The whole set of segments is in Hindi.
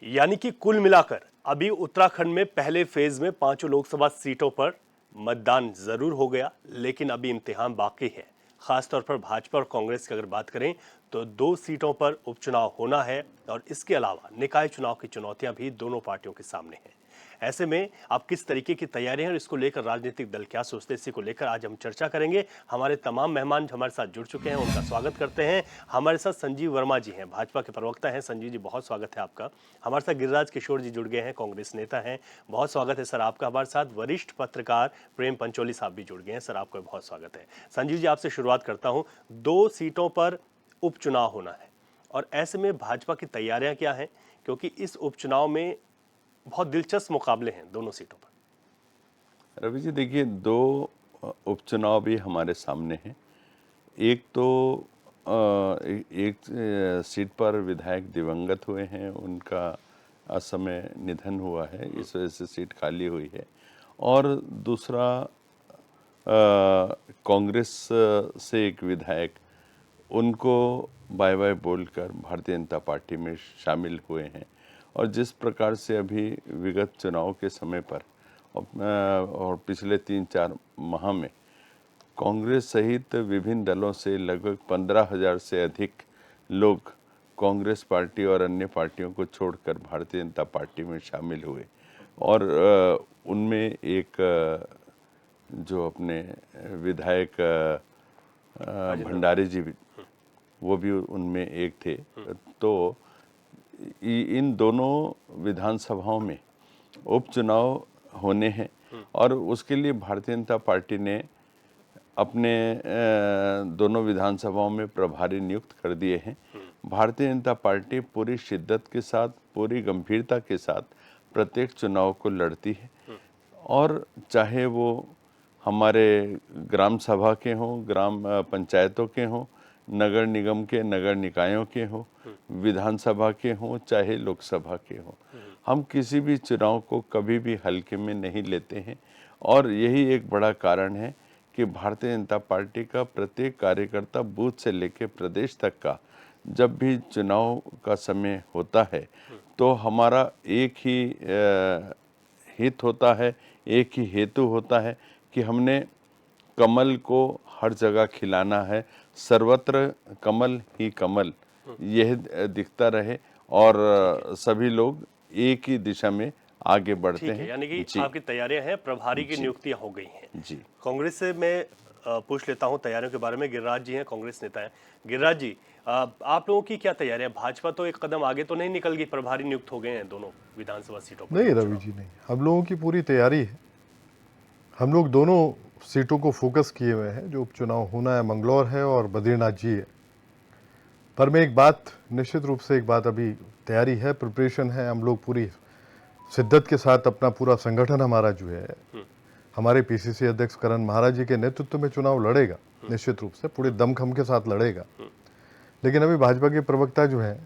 यानी कि कुल मिलाकर अभी उत्तराखंड में पहले फेज में 5 लोकसभा सीटों पर मतदान जरूर हो गया, लेकिन अभी इम्तिहान बाकी है। खासतौर पर भाजपा और कांग्रेस की अगर बात करें तो 2 सीटों पर उपचुनाव होना है और इसके अलावा निकाय चुनाव की चुनौतियां भी दोनों पार्टियों के सामने हैं। ऐसे में अब किस तरीके की तैयारियां हैं और इसको लेकर राजनीतिक दल क्या सोचते हैं, इसी को लेकर आज हम चर्चा करेंगे। हमारे तमाम मेहमान हमारे साथ जुड़ चुके हैं, उनका स्वागत करते हैं। हमारे साथ संजीव वर्मा जी हैं, भाजपा के प्रवक्ता हैं। संजीव जी, बहुत स्वागत है आपका। हमारे साथ गिरिराज किशोर जी जुड़ गए हैं, कांग्रेस नेता हैं, बहुत स्वागत है सर आपका। हमारे साथ वरिष्ठ पत्रकार प्रेम पंचोली साहब भी जुड़ गए हैं, सर आपका बहुत स्वागत है। संजीव जी, आपसे शुरुआत करता हूं। 2 सीटों पर उपचुनाव होना है और ऐसे में भाजपा की तैयारियां क्या हैं, क्योंकि इस उपचुनाव में बहुत दिलचस्प मुकाबले हैं दोनों सीटों पर। रवि जी, देखिए, 2 उपचुनाव भी हमारे सामने हैं। एक तो एक सीट पर विधायक दिवंगत हुए हैं, उनका असमय निधन हुआ है, इस वजह से सीट खाली हुई है। और दूसरा, कांग्रेस से एक विधायक, उनको बाय बाय बोलकर भारतीय जनता पार्टी में शामिल हुए हैं। और जिस प्रकार से अभी विगत चुनाव के समय पर और पिछले 3-4 माह में कांग्रेस सहित विभिन्न दलों से लगभग 15,000 से अधिक लोग कांग्रेस पार्टी और अन्य पार्टियों को छोड़कर भारतीय जनता पार्टी में शामिल हुए। और उनमें एक जो अपने विधायक भंडारी जी, वो भी उनमें एक थे। तो इन दोनों विधानसभाओं में उपचुनाव होने हैं और उसके लिए भारतीय जनता पार्टी ने अपने दोनों विधानसभाओं में प्रभारी नियुक्त कर दिए हैं। भारतीय जनता पार्टी पूरी शिद्दत के साथ, पूरी गंभीरता के साथ प्रत्येक चुनाव को लड़ती है। और चाहे वो हमारे ग्राम सभा के हों, ग्राम पंचायतों के हों, नगर निगम के, नगर निकायों के हों, विधानसभा के हों, चाहे लोकसभा के हों, हम किसी भी चुनाव को कभी भी हल्के में नहीं लेते हैं। और यही एक बड़ा कारण है कि भारतीय जनता पार्टी का प्रत्येक कार्यकर्ता बूथ से लेकर प्रदेश तक का, जब भी चुनाव का समय होता है तो हमारा एक ही हित होता है, एक ही हेतु होता है कि हमने कमल को हर जगह खिलाना है, सर्वत्र कमल ही कमल, यह दिखता रहे और सभी लोग एक ही दिशा में आगे बढ़ते हैं। यानी कि आपकी तैयारियां हैं, प्रभारी की नियुक्तियां हो गई हैं। जी, कांग्रेस से मैं पूछ लेता हूं तैयारियों के बारे में। गिरिराज जी हैं, कांग्रेस नेता हैं। गिरिराज जी, आप लोगों की क्या तैयारियां? भाजपा तो एक कदम आगे तो नहीं निकल गई, प्रभारी नियुक्त हो गए हैं दोनों विधानसभा सीटों पर। नहीं रवि जी, नहीं, हम लोगों की पूरी तैयारी है। हम लोग दोनों सीटों को फोकस किए हुए हैं। जो उपचुनाव होना है, मंगलौर है और बद्रीनाथ जी है। पर मैं एक बात, निश्चित रूप से एक बात, अभी तैयारी है, प्रिपरेशन है। हम लोग पूरी शिद्दत के साथ अपना पूरा संगठन हमारा जो है, हमारे पीसीसी अध्यक्ष करण महाराज जी के नेतृत्व में चुनाव लड़ेगा, निश्चित रूप से पूरे दमखम के साथ लड़ेगा। लेकिन अभी भाजपा के प्रवक्ता जो हैं,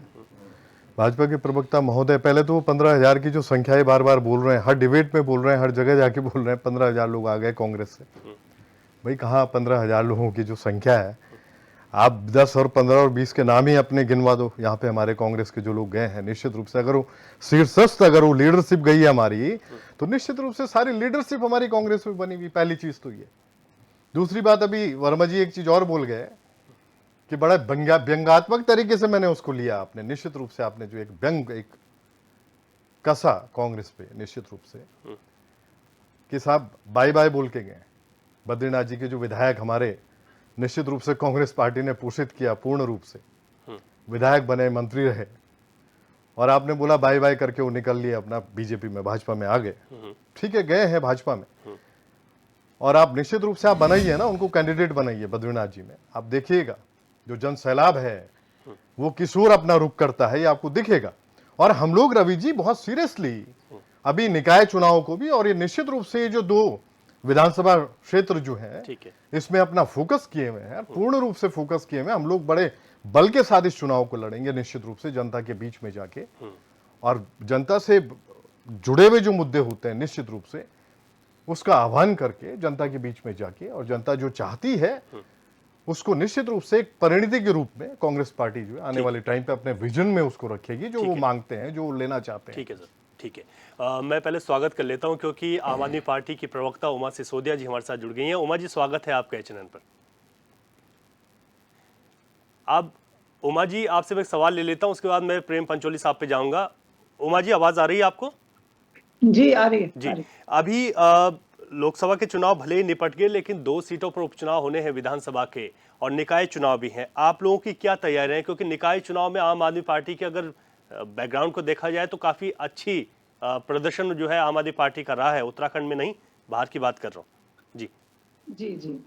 भाजपा के प्रवक्ता महोदय, पहले तो वो 15,000 की जो संख्याएं बार बार बोल रहे हैं, हर डिबेट में बोल रहे हैं, हर जगह जाके बोल रहे हैं 15,000 लोग आ गए कांग्रेस से। भाई कहाँ 15,000 लोगों की जो संख्या है, आप 10 और 15 और 20 के नाम ही अपने गिनवा दो। यहाँ पे हमारे कांग्रेस के जो लोग गए हैं, निश्चित रूप से अगर वो शीर्षस्थ, अगर वो लीडरशिप गई है हमारी, तो निश्चित रूप से सारी लीडरशिप हमारी कांग्रेस में बनी हुई। पहली चीज तो ये। दूसरी बात, अभी वर्मा जी एक चीज और बोल गए कि बड़ा व्यंग्यात्मक तरीके से मैंने उसको लिया। आपने निश्चित रूप से, आपने जो एक व्यंग, एक कसा कांग्रेस पे, निश्चित रूप से कि साहब बाय बाय बोल के गए। बद्रीनाथ जी के जो विधायक हमारे, निश्चित रूप से कांग्रेस पार्टी ने पोषित किया, पूर्ण रूप से विधायक बने, मंत्री रहे, और आपने बोला बाय बाय करके वो निकल लिए अपना बीजेपी में, भाजपा में आ गए। ठीक है, गए हैं भाजपा में, और आप निश्चित रूप से आप बनाइए ना, उनको कैंडिडेट बनाइए बद्रीनाथ जी में। आप देखिएगा जो जन सैलाब है वो किस ओर अपना रुख करता है, ये आपको दिखेगा। और हम लोग रवि जी बहुत सीरियसली अभी निकाय चुनाव को भी, और ये निश्चित रूप से ये जो 2 विधानसभा क्षेत्र जो है, इसमें अपना फोकस किए हुए हैं, पूर्ण रूप से फोकस किए हुए हैं। हम लोग बड़े बल के साथ इस चुनाव को लड़ेंगे, निश्चित रूप से जनता के बीच में जाके, और जनता से जुड़े हुए जो मुद्दे होते हैं, निश्चित रूप से उसका आह्वान करके जनता के बीच में जाके, और जनता जो चाहती है उसको निश्चित रूप से एक परिणति के रूप में कांग्रेस पार्टी जो है आने वाले टाइम पे अपने विजन में उसको रखेगी, जो वो मांगते हैं, जो वो लेना चाहते हैं। ठीक है सर, ठीक है। मैं पहले स्वागत कर लेता हूं क्योंकि आम आदमी पार्टी की प्रवक्ता उमा सिसोदिया जी हमारे साथ जुड़ गई हैं। उमा जी, स्वागत है आपका चैनल पर। अब उमा जी, आपसे मैं एक सवाल ले लेता हूं, उसके बाद मैं प्रेम पंचोली साहब पे जाऊंगा। उमा जी, आवाज आ रही है आपको? जी आ रही है, जी। आ रही अभी लोकसभा के चुनाव भले ही निपट गए, लेकिन 2 सीटों पर उपचुनाव होने हैं विधानसभा के, और निकाय चुनाव भी हैं। आप लोगों की क्या तैयारी है? क्योंकि निकाय चुनाव में आम आदमी पार्टी के अगर बैकग्राउंड को देखा जाए तो काफी अच्छी प्रदर्शन जो है आम आदमी पार्टी का रहा है, उत्तराखंड में नहीं, बाहर की बात कर रहा हूँ जी। जी जी।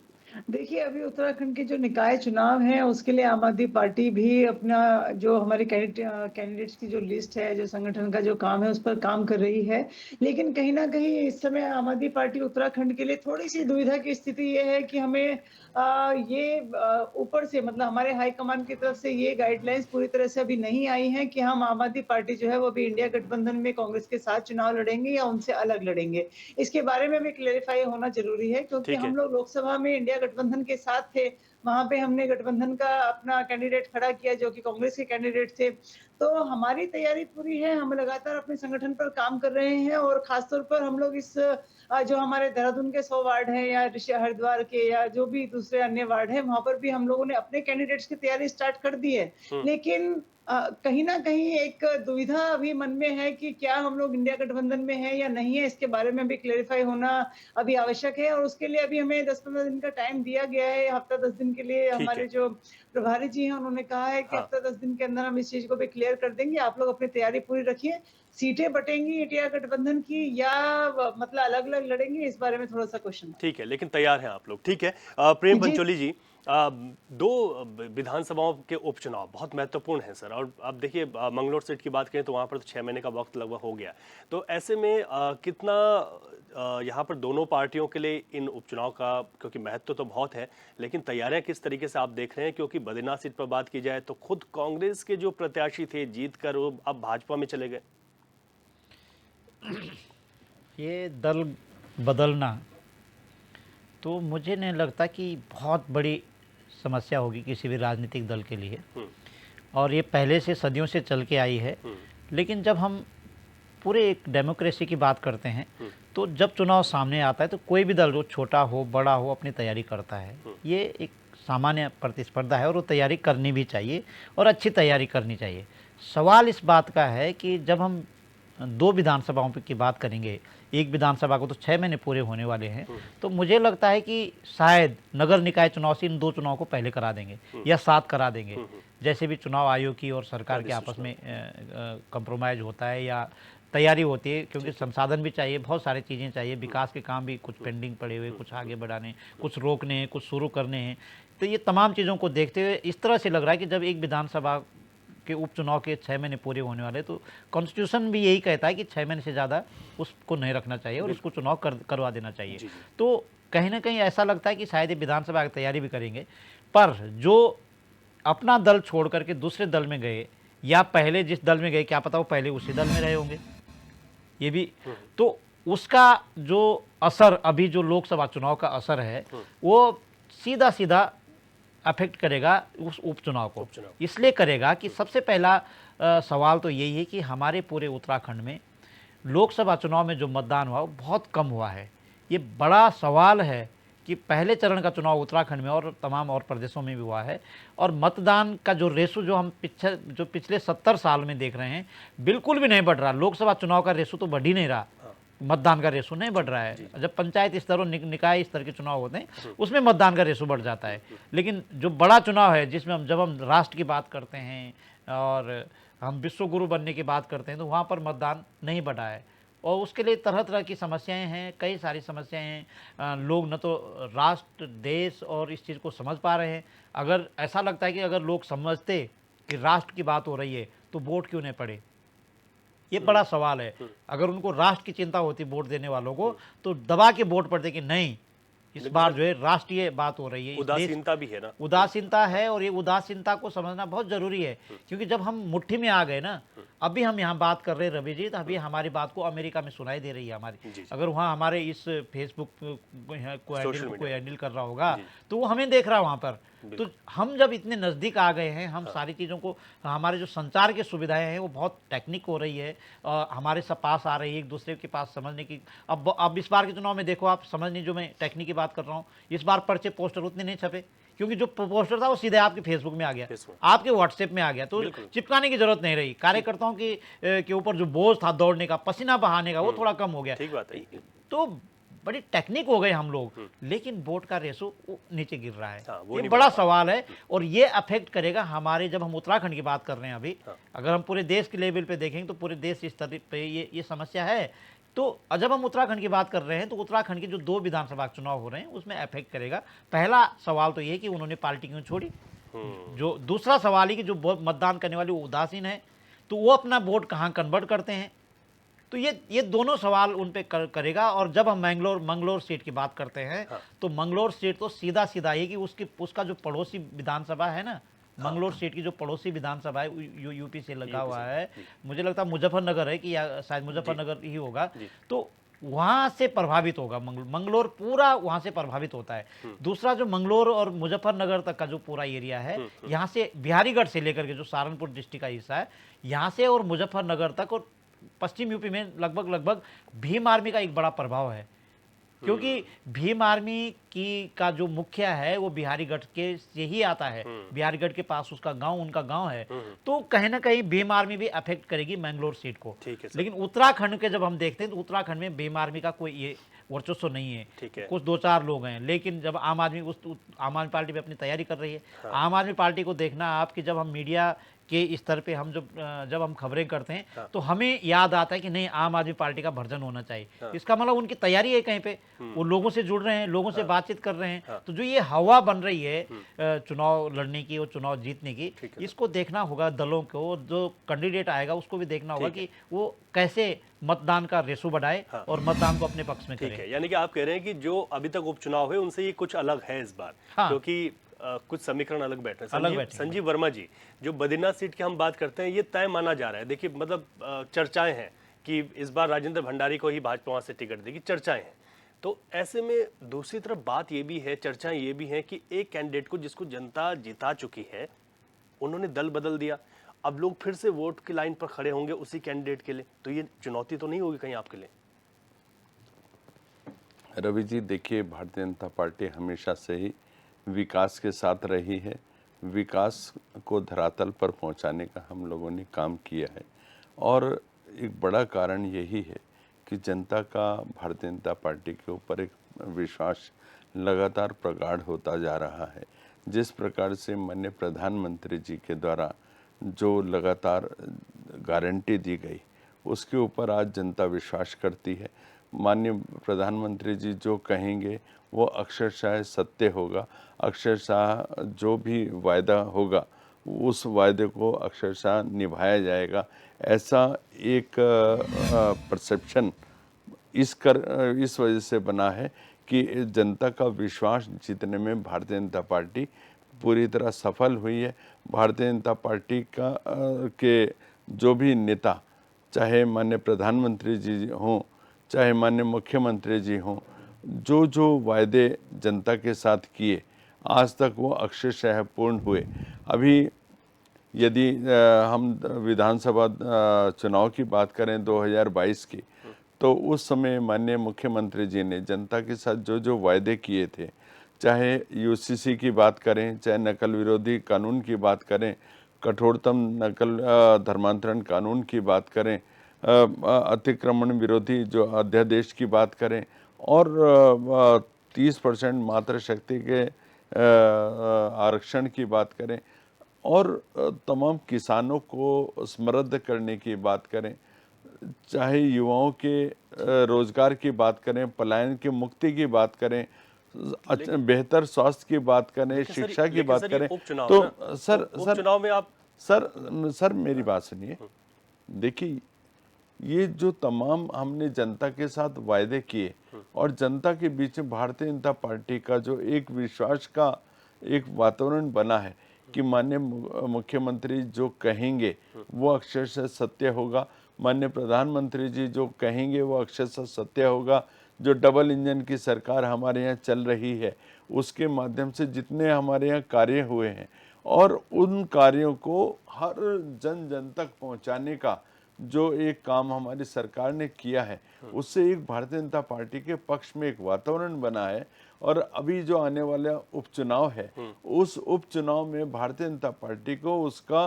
देखिए, अभी उत्तराखंड के जो निकाय चुनाव हैं उसके लिए आम आदमी पार्टी भी अपना जो हमारे कैंडिडेट्स की जो लिस्ट है, जो संगठन का जो काम है, उस पर काम कर रही है। लेकिन कहीं ना कहीं इस समय आम आदमी पार्टी उत्तराखंड के लिए थोड़ी सी दुविधा की स्थिति ये है कि हमें ऊपर से, मतलब हमारे हाईकमान की तरफ से ये गाइडलाइंस पूरी तरह से अभी नहीं आई हैं कि हम आम आदमी पार्टी जो है वो अभी इंडिया गठबंधन में कांग्रेस के साथ चुनाव लड़ेंगे या उनसे अलग लड़ेंगे। इसके बारे में भी क्लेरिफाई होना जरूरी है, क्योंकि ठीक है। हम लोग लोकसभा में इंडिया गठबंधन के साथ थे। वहां पे हमने गठबंधन का अपना कैंडिडेट खड़ा किया जो कि कांग्रेस के कैंडिडेट थे। तो हमारी तैयारी पूरी है, हम लगातार अपने संगठन पर काम कर रहे हैं, और खासतौर पर हम लोग इस जो हमारे देहरादून के 100 वार्ड हैं या हरिद्वार के या जो भी दूसरे अन्य वार्ड हैं, वहां पर भी हम लोगों ने अपने कैंडिडेट्स की तैयारी स्टार्ट कर दी है। लेकिन कहीं ना कहीं एक दुविधा अभी मन में है कि क्या हम लोग इंडिया गठबंधन में हैं या नहीं है, इसके बारे में भी क्लेरिफाई होना अभी आवश्यक है। और उसके लिए अभी हमें 10-15 दिन का टाइम दिया गया है, हफ्ता 10 दिन के लिए। ठीक हमारे है। जो प्रभारी जी हैं उन्होंने कहा है कि हाँ। हफ्ता 10 दिन के अंदर हम इस चीज को भी क्लियर कर देंगे। आप लोग अपनी तैयारी पूरी रखिए। सीटें बटेंगी इंडिया गठबंधन की या मतलब अलग अलग लड़ेंगे, इस बारे में थोड़ा सा क्वेश्चन। ठीक है, लेकिन तैयार हैं आप लोग, ठीक है। प्रेम जी पंचोली जी, 2 विधानसभाओं के उपचुनाव बहुत महत्वपूर्ण हैं सर। और अब देखिए, मंगलौर सीट की बात करें तो वहाँ पर तो 6 महीने का वक्त लगभग हो गया। तो ऐसे में कितना यहाँ पर दोनों पार्टियों के लिए इन उपचुनाव का, क्योंकि महत्व तो बहुत है, लेकिन तैयारियां किस तरीके से आप देख रहे हैं? क्योंकि बद्रीनाथ सीट पर बात की जाए तो खुद कांग्रेस के जो प्रत्याशी थे जीत कर वो अब भाजपा में चले गए। ये दल बदलना तो मुझे नहीं लगता कि बहुत बड़ी समस्या होगी किसी भी राजनीतिक दल के लिए, और ये पहले से सदियों से चल के आई है। लेकिन जब हम पूरे एक डेमोक्रेसी की बात करते हैं तो जब चुनाव सामने आता है तो कोई भी दल, जो छोटा हो बड़ा हो, अपनी तैयारी करता है। ये एक सामान्य प्रतिस्पर्धा है और वो तैयारी करनी भी चाहिए और अच्छी तैयारी करनी चाहिए। सवाल इस बात का है कि जब हम 2 विधानसभाओं की बात करेंगे, एक विधानसभा को तो 6 महीने पूरे होने वाले हैं, तो मुझे लगता है कि शायद नगर निकाय चुनाव से इन 2 चुनाव को पहले करा देंगे या साथ करा देंगे। जैसे भी चुनाव आयोग की और सरकार के आपस में कंप्रोमाइज होता है या तैयारी होती है, क्योंकि संसाधन भी चाहिए, बहुत सारी चीज़ें चाहिए, विकास के काम भी कुछ पेंडिंग पड़े हुए, कुछ आगे बढ़ाने, कुछ रोकने हैं, कुछ शुरू करने हैं। तो ये तमाम चीज़ों को देखते हुए इस तरह से लग रहा है कि जब एक विधानसभा के उपचुनाव के 6 महीने पूरे होने वाले, तो कॉन्स्टिट्यूशन भी यही कहता है कि 6 महीने से ज़्यादा उसको नहीं रखना चाहिए और उसको चुनाव करवा देना चाहिए। तो कहीं ना कहीं ऐसा लगता है कि शायद ये विधानसभा की तैयारी भी करेंगे, पर जो अपना दल छोड़ करके दूसरे दल में गए या पहले जिस दल में गए, क्या पता वो पहले उसी दल में रहे होंगे, ये भी। तो उसका जो असर, अभी जो लोकसभा चुनाव का असर है, वो सीधा सीधा अफेक्ट करेगा उस उपचुनाव को। इसलिए करेगा कि सबसे पहला सवाल तो यही है कि हमारे पूरे उत्तराखंड में लोकसभा चुनाव में जो मतदान हुआ वो बहुत कम हुआ है। ये बड़ा सवाल है कि पहले चरण का चुनाव उत्तराखंड में और तमाम और प्रदेशों में भी हुआ है, और मतदान का जो रेशो जो हम पिछले 70 साल में देख रहे हैं, बिल्कुल भी नहीं बढ़ रहा। लोकसभा चुनाव का रेशो तो बढ़ ही नहीं रहा, मतदान का रेशो नहीं बढ़ रहा है। जब पंचायत स्तर और निकाय स्तर के चुनाव होते हैं उसमें मतदान का रेशो बढ़ जाता है, लेकिन जो बड़ा चुनाव है जिसमें जब हम राष्ट्र की बात करते हैं और हम विश्व गुरु बनने की बात करते हैं, तो वहाँ पर मतदान नहीं बढ़ा है। और उसके लिए तरह तरह की समस्याएं हैं, कई सारी समस्याएं हैं। लोग न तो राष्ट्र, देश और इस चीज़ को समझ पा रहे हैं। अगर ऐसा लगता है कि अगर लोग समझते कि राष्ट्र की बात हो रही है तो वोट क्यों नहीं पड़े, ये बड़ा सवाल है। अगर उनको राष्ट्र की चिंता होती वोट देने वालों को, तो दबा के वोट पड़ते कि नहीं, इस बार जो है राष्ट्रीय बात हो रही है। उदासीनता भी है ना, उदासीनता है, और ये उदासीनता को समझना बहुत जरूरी है। क्योंकि जब हम मुट्ठी में आ गए ना, अभी हम यहाँ बात कर रहे हैं रवि जी, तो अभी हमारी बात को अमेरिका में सुनाई दे रही है हमारी। जी। अगर वहाँ हमारे इस फेसबुक को सोशल कोई मीडिया। हैंडल कर रहा होगा तो वो हमें देख रहा है वहाँ पर। तो हम जब इतने नज़दीक आ गए हैं, हम सारी चीज़ों को, हमारे जो संचार की सुविधाएं हैं वो बहुत टेक्निक हो रही है, हमारे सब पास आ रही है एक दूसरे के पास समझने की। अब इस बार के चुनाव में देखो आप, समझने जो मैं टेक्निक की बात कर रहा हूँ, इस बार पर्चे पोस्टर उतने नहीं छपे, क्योंकि जो पोस्टर था वो सीधे आपके फेसबुक में आ गया, आपके व्हाट्सएप में आ गया, तो चिपकाने की जरूरत नहीं रही। कार्यकर्ताओं के ऊपर जो बोझ था दौड़ने का, पसीना बहाने का, वो थोड़ा कम हो गया। ठीक बात है। तो बड़ी टेक्निक हो गए हम लोग, लेकिन वोट का रेशो नीचे गिर रहा है। हाँ, वो ये नहीं बड़ा बढ़ रहा। सवाल है, और ये अफेक्ट करेगा हमारे, जब हम उत्तराखंड की बात कर रहे हैं अभी, अगर हम पूरे देश के लेवल पे देखेंगे तो पूरे देश स्तर पे ये समस्या है। तो जब हम उत्तराखंड की बात कर रहे हैं तो उत्तराखंड के जो 2 विधानसभा चुनाव हो रहे हैं उसमें अफेक्ट करेगा। पहला सवाल तो ये है कि उन्होंने पार्टी क्यों छोड़ी। जो दूसरा सवाल है कि जो मतदान करने वाले वो उदासीन है, तो वो अपना वोट कहाँ कन्वर्ट करते हैं। तो ये दोनों सवाल उन पे करेगा। और जब हम मंगलोर सीट की बात करते हैं तो मंगलोर सीट तो सीधा सीधा ये कि उसका जो पड़ोसी विधानसभा है ना, मंगलोर सीट की जो पड़ोसी विधानसभा है यूपी से लगा हुआ है, मुझे लगता है मुजफ्फरनगर है कि या शायद मुजफ्फरनगर ही होगा, तो वहां से प्रभावित होगा मंगलोर पूरा वहां से प्रभावित होता है। दूसरा जो मंगलोर और मुजफ्फरनगर तक का जो पूरा एरिया है, यहाँ से बिहारीगढ़ से लेकर के जो सहारनपुर डिस्ट्रिक्ट का हिस्सा है, यहाँ से और मुजफ्फरनगर तक और पश्चिम यूपी में लगभग भीम आर्मी का एक बड़ा प्रभाव है, क्योंकि भीम आर्मी का जो मुखिया है वो बिहारीगढ़ के से ही आता है, बिहारीगढ़ के पास उसका गांव, उनका गांव है। तो कहीं ना कहीं भीम आर्मी भी अफेक्ट करेगी मैंगलोर सीट को। लेकिन उत्तराखंड के जब हम देखते हैं तो उत्तराखंड में भीम आर्मी का कोई ये वर्चस्व नहीं है, कुछ 2-4 लोग हैं। लेकिन जब आम आदमी पार्टी भी अपनी तैयारी कर रही है, आम आदमी पार्टी को देखना आपकी, जब हम मीडिया के स्तर पे हम जब हम खबरें करते हैं तो हमें याद आता है कि नहीं, आम आदमी पार्टी का वर्जन होना चाहिए। इसका मतलब उनकी तैयारी है कहीं पे, वो लोगों से जुड़ रहे हैं, लोगों से बातचीत कर रहे हैं। तो जो ये हवा बन रही है चुनाव लड़ने की और चुनाव जीतने की, इसको देखना होगा दलों को, जो कैंडिडेट आएगा उसको भी देखना होगा कि वो कैसे मतदान का रेशो बढ़ाए और मतदान को अपने पक्ष में करे। यानी कि आप कह रहे हैं कि जो अभी तक उपचुनाव है उनसे ये कुछ अलग है इस बार, क्योंकि कुछ समीकरण अलग बैठ रहे हैं। संजीव वर्मा जी, जो बद्रीनाथ सीट की हम बात करते हैं, ये तय माना जा रहा है। देखिए, मतलब चर्चाएं हैं कि इस बार राजेंद्र भंडारी को ही भाजपा वहां से टिकट देगी, चर्चाएं हैं। तो ऐसे में दूसरी तरफ बात ये भी है, चर्चाएं ये भी हैं कि एक कैंडिडेट को जिसको जनता जिता चुकी है, उन्होंने दल बदल दिया, अब लोग फिर से वोट की लाइन पर खड़े होंगे उसी कैंडिडेट के लिए। तो ये चुनौती तो नहीं होगी कहीं आपके लिए? रवि जी, देखिए, भारतीय जनता पार्टी हमेशा से ही विकास के साथ रही है। विकास को धरातल पर पहुंचाने का हम लोगों ने काम किया है, और एक बड़ा कारण यही है कि जनता का भारतीय जनता पार्टी के ऊपर एक विश्वास लगातार प्रगाढ़ होता जा रहा है। जिस प्रकार से माननीय प्रधानमंत्री जी के द्वारा जो लगातार गारंटी दी गई, उसके ऊपर आज जनता विश्वास करती है। माननीय प्रधानमंत्री जी जो कहेंगे वो अक्षरशः सत्य होगा, अक्षरशः जो भी वायदा होगा उस वायदे को अक्षरशः निभाया जाएगा। ऐसा एक परसेप्शन इस वजह से बना है कि जनता का विश्वास जीतने में भारतीय जनता पार्टी पूरी तरह सफल हुई है। भारतीय जनता पार्टी के जो भी नेता, चाहे माननीय प्रधानमंत्री जी हों, चाहे माननीय मुख्यमंत्री जी हों, जो वायदे जनता के साथ किए आज तक वो अक्षरशः पूर्ण हुए। अभी यदि हम विधानसभा चुनाव की बात करें 2022 की, तो उस समय माननीय मुख्यमंत्री जी ने जनता के साथ जो वायदे किए थे, चाहे यूसीसी की बात करें, चाहे नकल विरोधी कानून की बात करें, कठोरतम नकल धर्मांतरण कानून की बात करें, अतिक्रमण विरोधी जो अध्यादेश की बात करें, और 30% मातृशक्ति के आरक्षण की बात करें, और तमाम किसानों को समृद्ध करने की बात करें, चाहे युवाओं के रोजगार की बात करें, पलायन की मुक्ति की बात करें, बेहतर स्वास्थ्य की बात करें, शिक्षा की बात करें, तो सर मेरी बात सुनिए। देखिए, ये जो तमाम हमने जनता के साथ वायदे किए और जनता के बीच में भारतीय जनता पार्टी का जो एक विश्वास का एक वातावरण बना है, कि माननीय मुख्यमंत्री जो कहेंगे वो अक्षरशः सत्य होगा, माननीय प्रधानमंत्री जी जो कहेंगे वो अक्षरशः सत्य होगा। जो डबल इंजन की सरकार हमारे यहाँ चल रही है उसके माध्यम से जितने हमारे यहाँ कार्य हुए हैं और उन कार्यों को हर जन जन तक पहुँचाने का जो एक काम हमारी सरकार ने किया है उससे एक भारतीय जनता पार्टी के पक्ष में एक वातावरण बना है। और अभी जो आने वाला उपचुनाव है उस उपचुनाव में भारतीय जनता पार्टी को उसका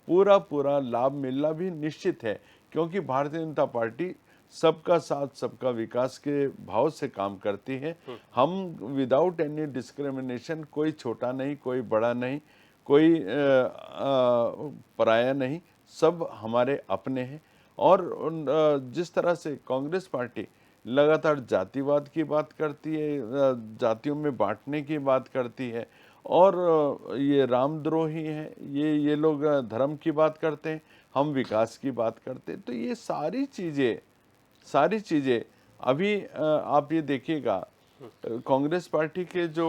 पूरा पूरा लाभ मिलना भी निश्चित है, क्योंकि भारतीय जनता पार्टी सबका साथ सबका विकास के भाव से काम करती है। हम विदाउट एनी डिस्क्रिमिनेशन, कोई छोटा नहीं, कोई बड़ा नहीं, कोई पराया नहीं, सब हमारे अपने हैं। और जिस तरह से कांग्रेस पार्टी लगातार जातिवाद की बात करती है, जातियों में बांटने की बात करती है और ये रामद्रोही हैं, ये लोग धर्म की बात करते हैं, हम विकास की बात करते हैं। तो ये सारी चीज़ें अभी आप ये देखिएगा, कांग्रेस पार्टी के जो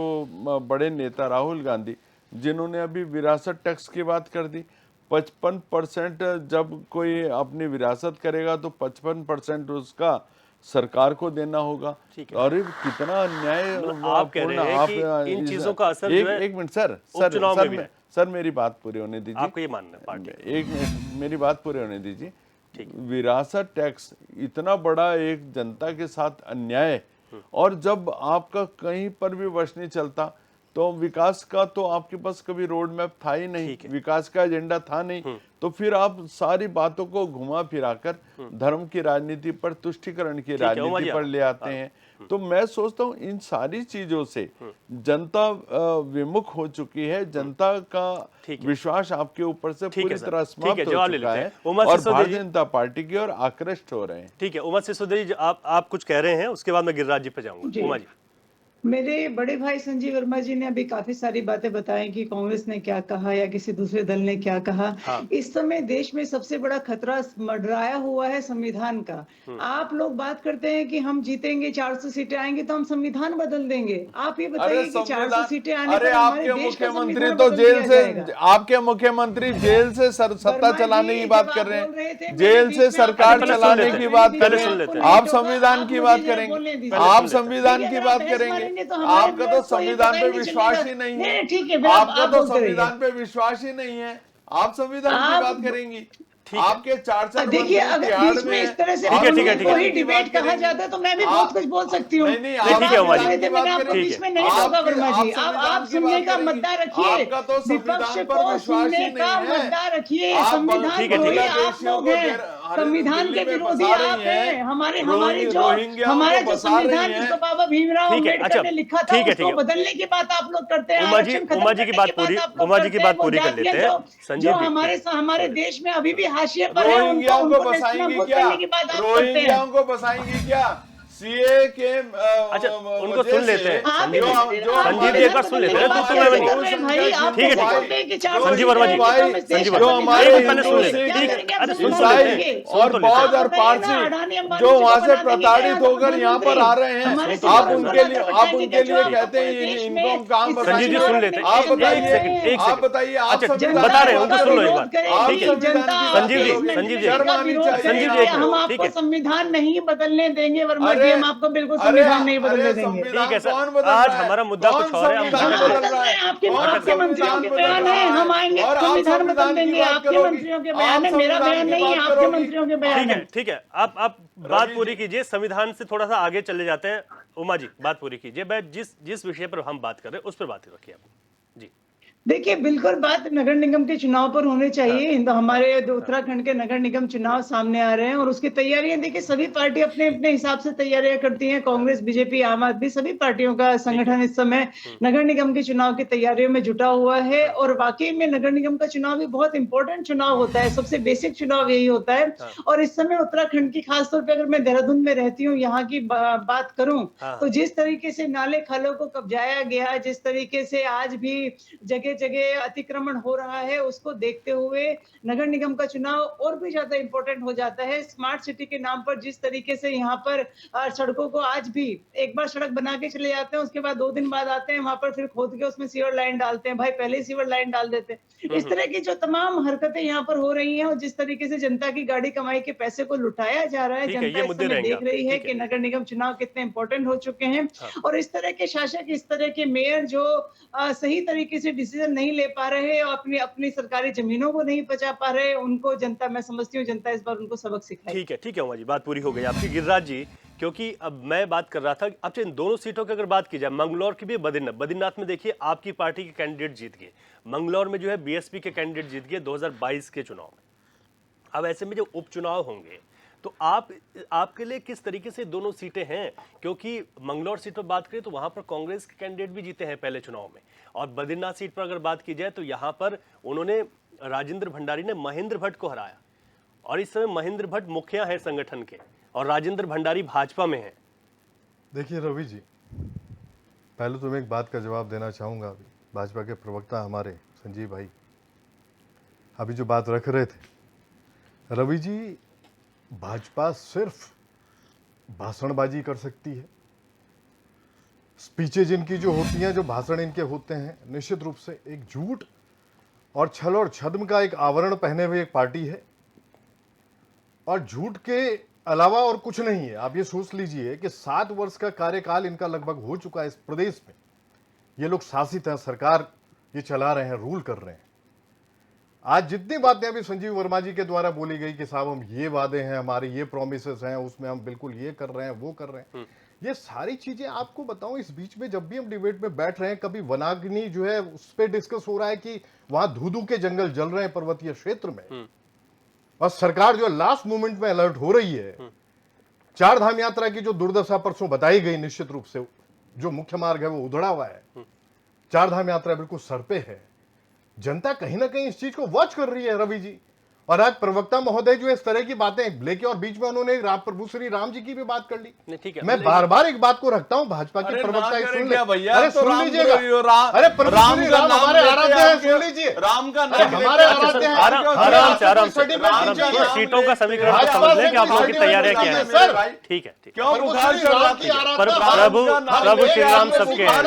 बड़े नेता राहुल गांधी जिन्होंने अभी विरासत टैक्स की बात कर दी, 55% जब कोई अपनी विरासत करेगा तो 55% उसका सरकार को देना होगा। और कितना अन्याय आप कह रहे हैं कि इन चीजों का असर जो है एक मिनट सर मेरी बात पूरी होने दीजिए। आपको ये मानना है पार्टी? एक मिनट मेरी बात पूरी होने दीजिए। विरासत टैक्स इतना बड़ा एक जनता के साथ अन्याय है और जब आपका कहीं पर भी वश नहीं चलता तो विकास का तो आपके पास कभी रोड मैप था ही नहीं, विकास का एजेंडा था नहीं, तो फिर आप सारी बातों को घुमा फिराकर धर्म की राजनीति पर, तुष्टीकरण की राजनीति पर ले आते हैं। तो मैं सोचता हूँ इन सारी चीजों से जनता विमुख हो चुकी है, जनता का विश्वास आपके ऊपर से पूरी तरह समाप्त हो चुका है और भारतीय जनता पार्टी की ओर आकृष्ट हो रहे हैं। ठीक है, उमा सिसोदिया जी आप कुछ कह रहे हैं, उसके बाद मैं गिरिराज जी पे जाऊंगा। उमा जी, मेरे बड़े भाई संजीव वर्मा जी ने अभी काफी सारी बातें बताई कि कांग्रेस ने क्या कहा या किसी दूसरे दल ने क्या कहा। इस समय देश में सबसे बड़ा खतरा मंडराया हुआ है संविधान का। आप लोग बात करते हैं कि हम जीतेंगे, 400 सीटें आएंगी तो हम संविधान बदल देंगे। आप ये बताइए कि 400 सीटें आने पर हमारे देश का संविधान तो जेल से, आपके मुख्यमंत्री जेल से सत्ता चलाने की बात कर रहे हैं, जेल से सरकार चलाने की बात कर रहे हैं, आप संविधान की बात करेंगे, आप संविधान की बात करेंगे। आपका तो संविधान पे विश्वास ही नहीं है, आपका तो संविधान पे विश्वास ही नहीं है, आप संविधान की बात करेंगी। आपके 4 देखिए, अगर बीच में इस तरह से कोई डिबेट कहा जाता है तो मैं भी बहुत कुछ बोल सकती हूँ। ठीक है, मैंने आपको बीच में नहीं रोका वर्मा जी। आप सुनने का मुद्दा रखिए, विपक्ष को सुनने का मुद्दा रखिए। संविधान द्रोही आप लोग हैं, संविधान के विरोधी आप हैं। हमारा जो संविधान जिसको बाबा भीमराव अम्बेडकर ने लिखा था उसको बदलने की बात आप लोग करते हैं। उमा जी की बात पूरी कर लेते हैं। जो हमारे देश में अभी भी हाशिए पर है, उनको बसाएंगी क्या? रोहिंग्याओं को बसाएंगी क्या? सीए के अच्छा, उनको सुन लेते हैं। संजीव जी एक बार सुन लेते हैं। ठीक है, संजीव वर्मा जी, संजीव वर्मा जी पहले सुन लेते हैं। ठीक है, और बौद्ध और पारसी जो वहां से प्रताड़ित होकर यहाँ पर आ रहे हैं, आप उनके लिए कहते हैं इनको काम बताइए। संजीव जी सुन लेते हैं। आप बताइए, आप बताइए, आप बता रहे हैं, उनको सुन लो एक बार। ठीक है, संजीव जी हम आपको संविधान नहीं बदलने देंगे वर्मा जी, हम आपको बिल्कुल संविधान नहीं बदलने देंगे। ठीक है सर, आज हमारा मुद्दा कुछ और है। आपके मंत्रियों के बयान है, हम आएंगे संविधान बदल देंगे। आपके मंत्रियों के बयान है, मेरा बयान नहीं है, आपके मंत्रियों के बयान है। ठीक है, आप बात पूरी कीजिए। संविधान से थोड़ा सा आगे चले जाते हैं। उमा जी बात पूरी कीजिए। मैं जिस विषय पर हम बात कर रहे हैं उस पर बात रखिए आप जी। देखिए, बिल्कुल बात नगर निगम के चुनाव पर होने चाहिए। हमारे उत्तराखंड के नगर निगम चुनाव सामने आ रहे हैं और उसकी तैयारियां देखिए, सभी पार्टी अपने अपने हिसाब से तैयारियां करती हैं। कांग्रेस, बीजेपी, आम आदमी, सभी पार्टियों का संगठन इस समय नगर निगम के चुनाव की तैयारियों में जुटा हुआ है। और वाकई में नगर निगम का चुनाव भी बहुत इंपॉर्टेंट चुनाव होता है, सबसे बेसिक चुनाव यही होता है। और इस समय उत्तराखंड की खासतौर पर अगर मैं देहरादून में रहती हूँ, यहाँ की बात करूं तो जिस तरीके से नाले खालों को कब्जाया गया, जिस तरीके से आज भी जगह जगह जगह अतिक्रमण हो रहा है, उसको देखते हुए नगर निगम का चुनाव और भी ज्यादा इंपॉर्टेंट हो जाता है। स्मार्ट सिटी के नाम पर जिस तरीके से यहाँ पर सड़कों को आज भी एक बार सड़क बना के चले जाते हैं, उसके बाद 2 दिन बाद आते हैं, वहां पर फिर खोद के उसमें सीवर लाइन डालते हैं। भाई पहले ही सीवर लाइन डाल देते हैं। इस तरह की जो तमाम हरकतें यहाँ पर हो रही हैं और जिस तरीके से जनता की गाड़ी कमाई के पैसे को लुटाया जा रहा है, ठीक है, जनता ये इस मुद्दे समय रहेंगे देख रही है ठीक कि नगर निगम चुनाव कितने इंपॉर्टेंट हो चुके हैं। और इस तरह के शासक, इस तरह के मेयर जो सही तरीके से डिसीजन नहीं ले पा रहे और अपनी अपनी सरकारी जमीनों को नहीं बचा पा रहे, उनको जनता, मैं समझती हूँ जनता इस बार उनको सबक सिखाएगी। ठीक है उमा जी, बात पूरी हो गई आपकी। गिरिराज जी, क्योंकि अब मैं बात कर रहा था, अब इन दोनों सीटों की अगर बात की जाए, मंगलौर की भी, बद्रीनाथ में देखिए आपकी पार्टी के कैंडिडेट जीत गए, मंगलौर में जो है बीएसपी के कैंडिडेट जीत गए 2022 के चुनाव में। अब ऐसे में जो उपचुनाव होंगे तो आपके लिए किस तरीके से दोनों सीटें हैं? क्योंकि मंगलौर सीट पर बात करें तो वहां पर कांग्रेस के कैंडिडेट भी जीते हैं पहले चुनाव में, और बद्रीनाथ सीट पर अगर बात की जाए तो यहां पर उन्होंने, राजेंद्र भंडारी ने महेंद्र भट्ट को हराया, और इस समय महेंद्र भट्ट मुखिया है संगठन के और राजेंद्र भंडारी भाजपा में है। देखिए रवि जी, पहले तो मैं एक बात का जवाब देना चाहूँगा। अभी भाजपा के प्रवक्ता हमारे संजीव भाई अभी जो बात रख रहे थे, रवि जी, भाजपा सिर्फ भाषणबाजी कर सकती है। स्पीचेज इनकी जो होती हैं, जो भाषण इनके होते हैं, निश्चित रूप से एक झूठ और छल और छद्म का एक आवरण पहने हुए एक पार्टी है, और झूठ के अलावा और कुछ नहीं है। आप ये सोच लीजिए कि 7 वर्ष का कार्यकाल इनका लगभग हो चुका है इस प्रदेश में। ये लोग शासित हैं, सरकार ये चला रहे हैं, रूल कर रहे हैं। आज जितनी बातें अभी संजीव वर्मा जी के द्वारा बोली गई कि साहब हम ये वादे हैं, हमारे ये प्रॉमिसेस हैं, उसमें हम बिल्कुल ये कर रहे हैं, वो कर रहे हैं, ये सारी चीजें आपको बताऊं, इस बीच में जब भी हम डिबेट में बैठ रहे हैं, कभी वनाग्नि जो है उस पर डिस्कस हो रहा है कि वहां धूधू के जंगल जल रहे हैं पर्वतीय क्षेत्र में, और सरकार जो लास्ट मोमेंट में अलर्ट हो रही है। 4 धाम यात्रा की जो दुर्दशा परसों बताई गई, निश्चित रूप से जो मुख्य मार्ग है वो उधड़ा हुआ है, 4 धाम यात्रा बिल्कुल सर पे है। जनता कहीं ना कहीं इस चीज को वॉच कर रही है रवि जी। और आज प्रवक्ता महोदय जो इस तरह की बातें लेके, और बीच में उन्होंने प्रभु श्री राम जी की भी बात कर ली। ठीक है, मैं बार बार एक बात को रखता हूं, भाजपा के प्रवक्ता सुन ले, अरे तो सुन लीजिएगा, अरे प्रभु श्री राम हमारे आराध्य हैं, सुन लीजिए, राम का हमारे आराध्य हैं। आराम से सीटों का समीकरण को समझ लें कि आप लोगों की तैयारियां क्या है। सर ठीक है, क्यों बुखार चढ़ जाती है? प्रभु श्री राम सबके हैं,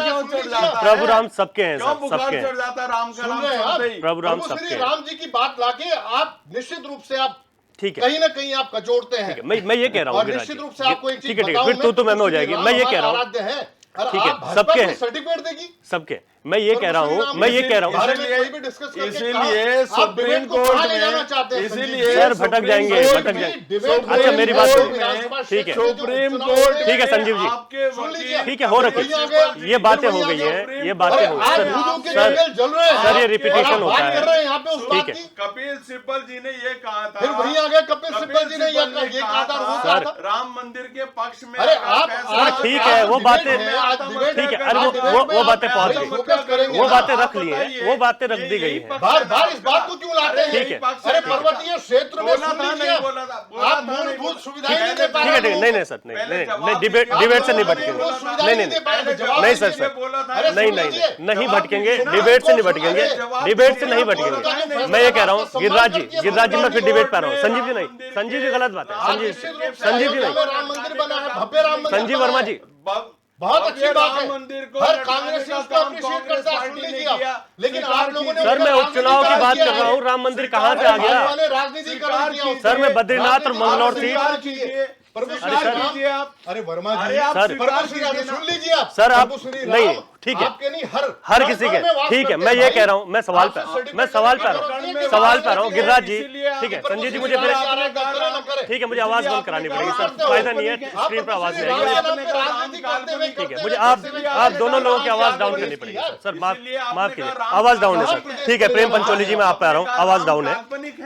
प्रभु राम सबके हैं, क्यों बुखार सबके चढ़ हैं, जाता है राम का नाम सुनते ही? प्रभु राम प्रभु सबके श्री हैं। राम जी की बात लाके आप निश्चित रूप से आप ठीक है, कहीं ना कहीं आप कचोड़ते हैं। मैं ये कह रहा हूँ और निश्चित रूप से आपको एक चीज ठीक है, बताऊं, फिर तो मैं हो जाएगी। मैं ये कह रहा हूँ, आराध्य है, और ठीक है, आप सबके भाजपा हैं। को सर्टिफिकेट देगी। सबके, मैं ये कह रहा हूँ, मैं ये कह रहा हूँ, इसीलिए सुप्रीम कोर्ट में, इसीलिए सर भटक जाएंगे, भटक जाएंगे। अच्छा मेरी बात सुनिए, ठीक है, सुप्रीम कोर्ट, ठीक है संजीव जी, आपके वकील, ठीक है, हो रखी, ये बातें हो गई हैं, ये बातें हो गई सर, ये रिपीटेशन होता है। ठीक है, कपिल सिब्बल जी ने ये कहा था, फिर वहीं आ गए कपिल सिब्बल जी ने ये कहा था, वो कहा था राम मंदिर के पक्ष में। अरे आप ठीक है, वो बातें ठीक है, अरे वो बातें पहुंच गई, वो बातें रख ली हैं, वो बातें रख दी गई हैं। बार बार इस बात को क्यों लाते हैं? ठीक है, अरे पर्वतीय क्षेत्र में सुन लीजिए, आप मूलभूत सुविधाएं नहीं दे पा रहे। ठीक है, नहीं सर, नहीं डिबेट से नहीं भटकेंगे, नहीं सर, नहीं भटकेंगे, डिबेट से नहीं भटकेंगे, डिबेट से नहीं भटकेंगे। मैं ये कह रहा हूँ गिरिराज जी, मैं फिर डिबेट पे आ रहा हूँ। संजीव जी नहीं, संजीव जी गलत बात है, संजीव जी नहीं, राम मंदिर बना है, भव्य राम मंदिर, संजीव वर्मा जी बहुत अच्छी बात है, मंदिर को हर कांग्रेस उसको अप्रिशिएट करता है, सुन लीजिए आप। लेकिन आप लोगों ने सर, मैं उपचुनाव की बात कर रहा हूँ, राम मंदिर कहाँ से आ गया? राजनीति कर दिया सर, मैं बद्रीनाथ और मंगलौर सीट, अरे वर्मा जी, सर प्रभु श्री राम सुन लीजिए आप, सर, आप प्रभु श्री नहीं, राम ठीक है, आपके नहीं, हर किसी के, ठीक है, मैं ये कह रहा हूँ, मैं सवाल पे आ रहा हूँ, गिरिराज जी, ठीक है, संजीव जी मुझे ठीक है, मुझे आवाज बंद करानी पड़ेगी सर, फायदा नहीं है, स्क्रीन पर आवाज नहीं आएगी। ठीक है, मुझे आप दोनों लोगों की आवाज डाउन करनी पड़ेगी सर, माफ कीजिए, आवाज डाउन है सर। ठीक है, प्रेम पंचोली जी, मैं आप पे आ रहा हूँ, आवाज डाउन है।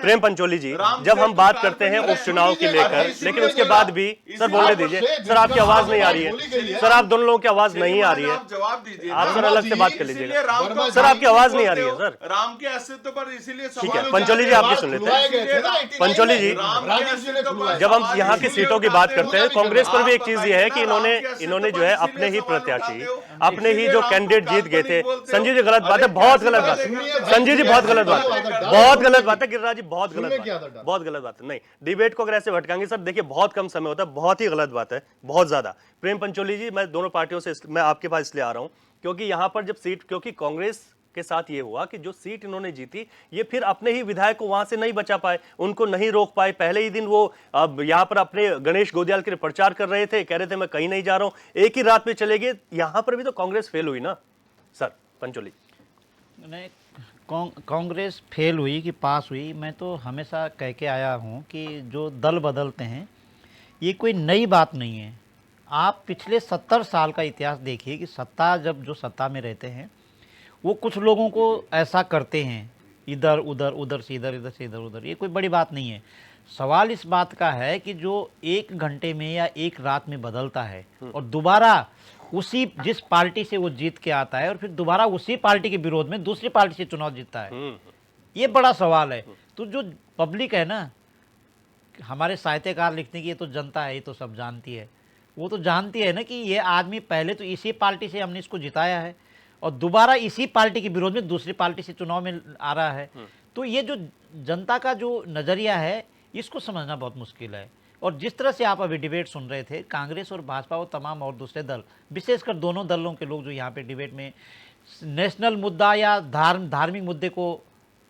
प्रेम पंचोली जी, जब हम बात करते हैं उपचुनाव की लेकर, लेकिन उसके बाद भी सर बोलने दीजिए सर, आपकी आवाज नहीं आ रही है सर, आप दोनों लोगों की आवाज नहीं आ रही है, जवाब दीजिए, आप सर अलग से बात कर लीजिएगा सर, आपकी आवाज नहीं आ रही है सर। राम के अस्तित्व पर इसीलिए ठीक है, पंचोली जी आपकी सुन लेते हैं, पंचोली जी जब हम यहाँ की सीटों की बात करते हैं, कांग्रेस पर भी एक चीज ये है कि इन्होंने जो है अपने ही प्रत्याशी, अपने ही जो कैंडिडेट जीत गए थे। संजीव जी गलत बात है, बहुत गलत बात है संजीव जी, बहुत गलत बात है, बहुत गलत बात है गिरिराज जी, बहुत गलत बात है, बहुत गलत बात है। नहीं, डिबेट को अगर ऐसे भटकाएंगे सर, देखिए बहुत कम समय होता है, बहुत ही गलत बात है, बहुत ज्यादा। प्रेम पंचोली जी, मैं दोनों पार्टियों से मैं आपके पास इसलिए आ रहा हूं क्योंकि यहां पर जब सीट, क्योंकि कांग्रेस के साथ ये हुआ कि जो सीट इन्होंने जीती, ये फिर अपने ही विधायक को वहां से नहीं बचा पाए, उनको नहीं रोक पाए। पहले ही दिन वो अब यहां पर अपने गणेश गोदियाल के लिए प्रचार कर रहे थे, कह रहे थे मैं कहीं नहीं जा रहा हूं, एक ही रात में चले गए। यहां पर भी तो कांग्रेस फेल हुई ना सर, पंचोली। नहीं, कांग्रेस फेल हुई कि पास हुई, मैं तो हमेशा कह के आया हूं कि जो दल बदलते हैं ये कोई नई बात नहीं है। आप पिछले 70 साल का इतिहास देखिए कि सत्ता, जब जो सत्ता में रहते हैं वो कुछ लोगों को ऐसा करते हैं, इधर उधर, उधर से इधर, इधर से इधर उधर, ये कोई बड़ी बात नहीं है। सवाल इस बात का है कि जो एक घंटे में या एक रात में बदलता है और दोबारा उसी जिस पार्टी से वो जीत के आता है और फिर दोबारा उसी पार्टी के विरोध में दूसरी पार्टी से चुनाव जीतता है, ये बड़ा सवाल है। तो जो पब्लिक है ना, हमारे साहित्यकार लिखते हैं कि ये तो जनता है, ये तो सब जानती है, वो तो जानती है ना कि ये आदमी पहले तो इसी पार्टी से हमने इसको जिताया है और दोबारा इसी पार्टी के विरोध में दूसरी पार्टी से चुनाव में आ रहा है। तो ये जो जनता का जो नज़रिया है इसको समझना बहुत मुश्किल है। और जिस तरह से आप अभी डिबेट सुन रहे थे, कांग्रेस और भाजपा और तमाम और दूसरे दल, विशेषकर दोनों दलों के लोग जो यहाँ पे डिबेट में नेशनल मुद्दा या धार्मिक मुद्दे को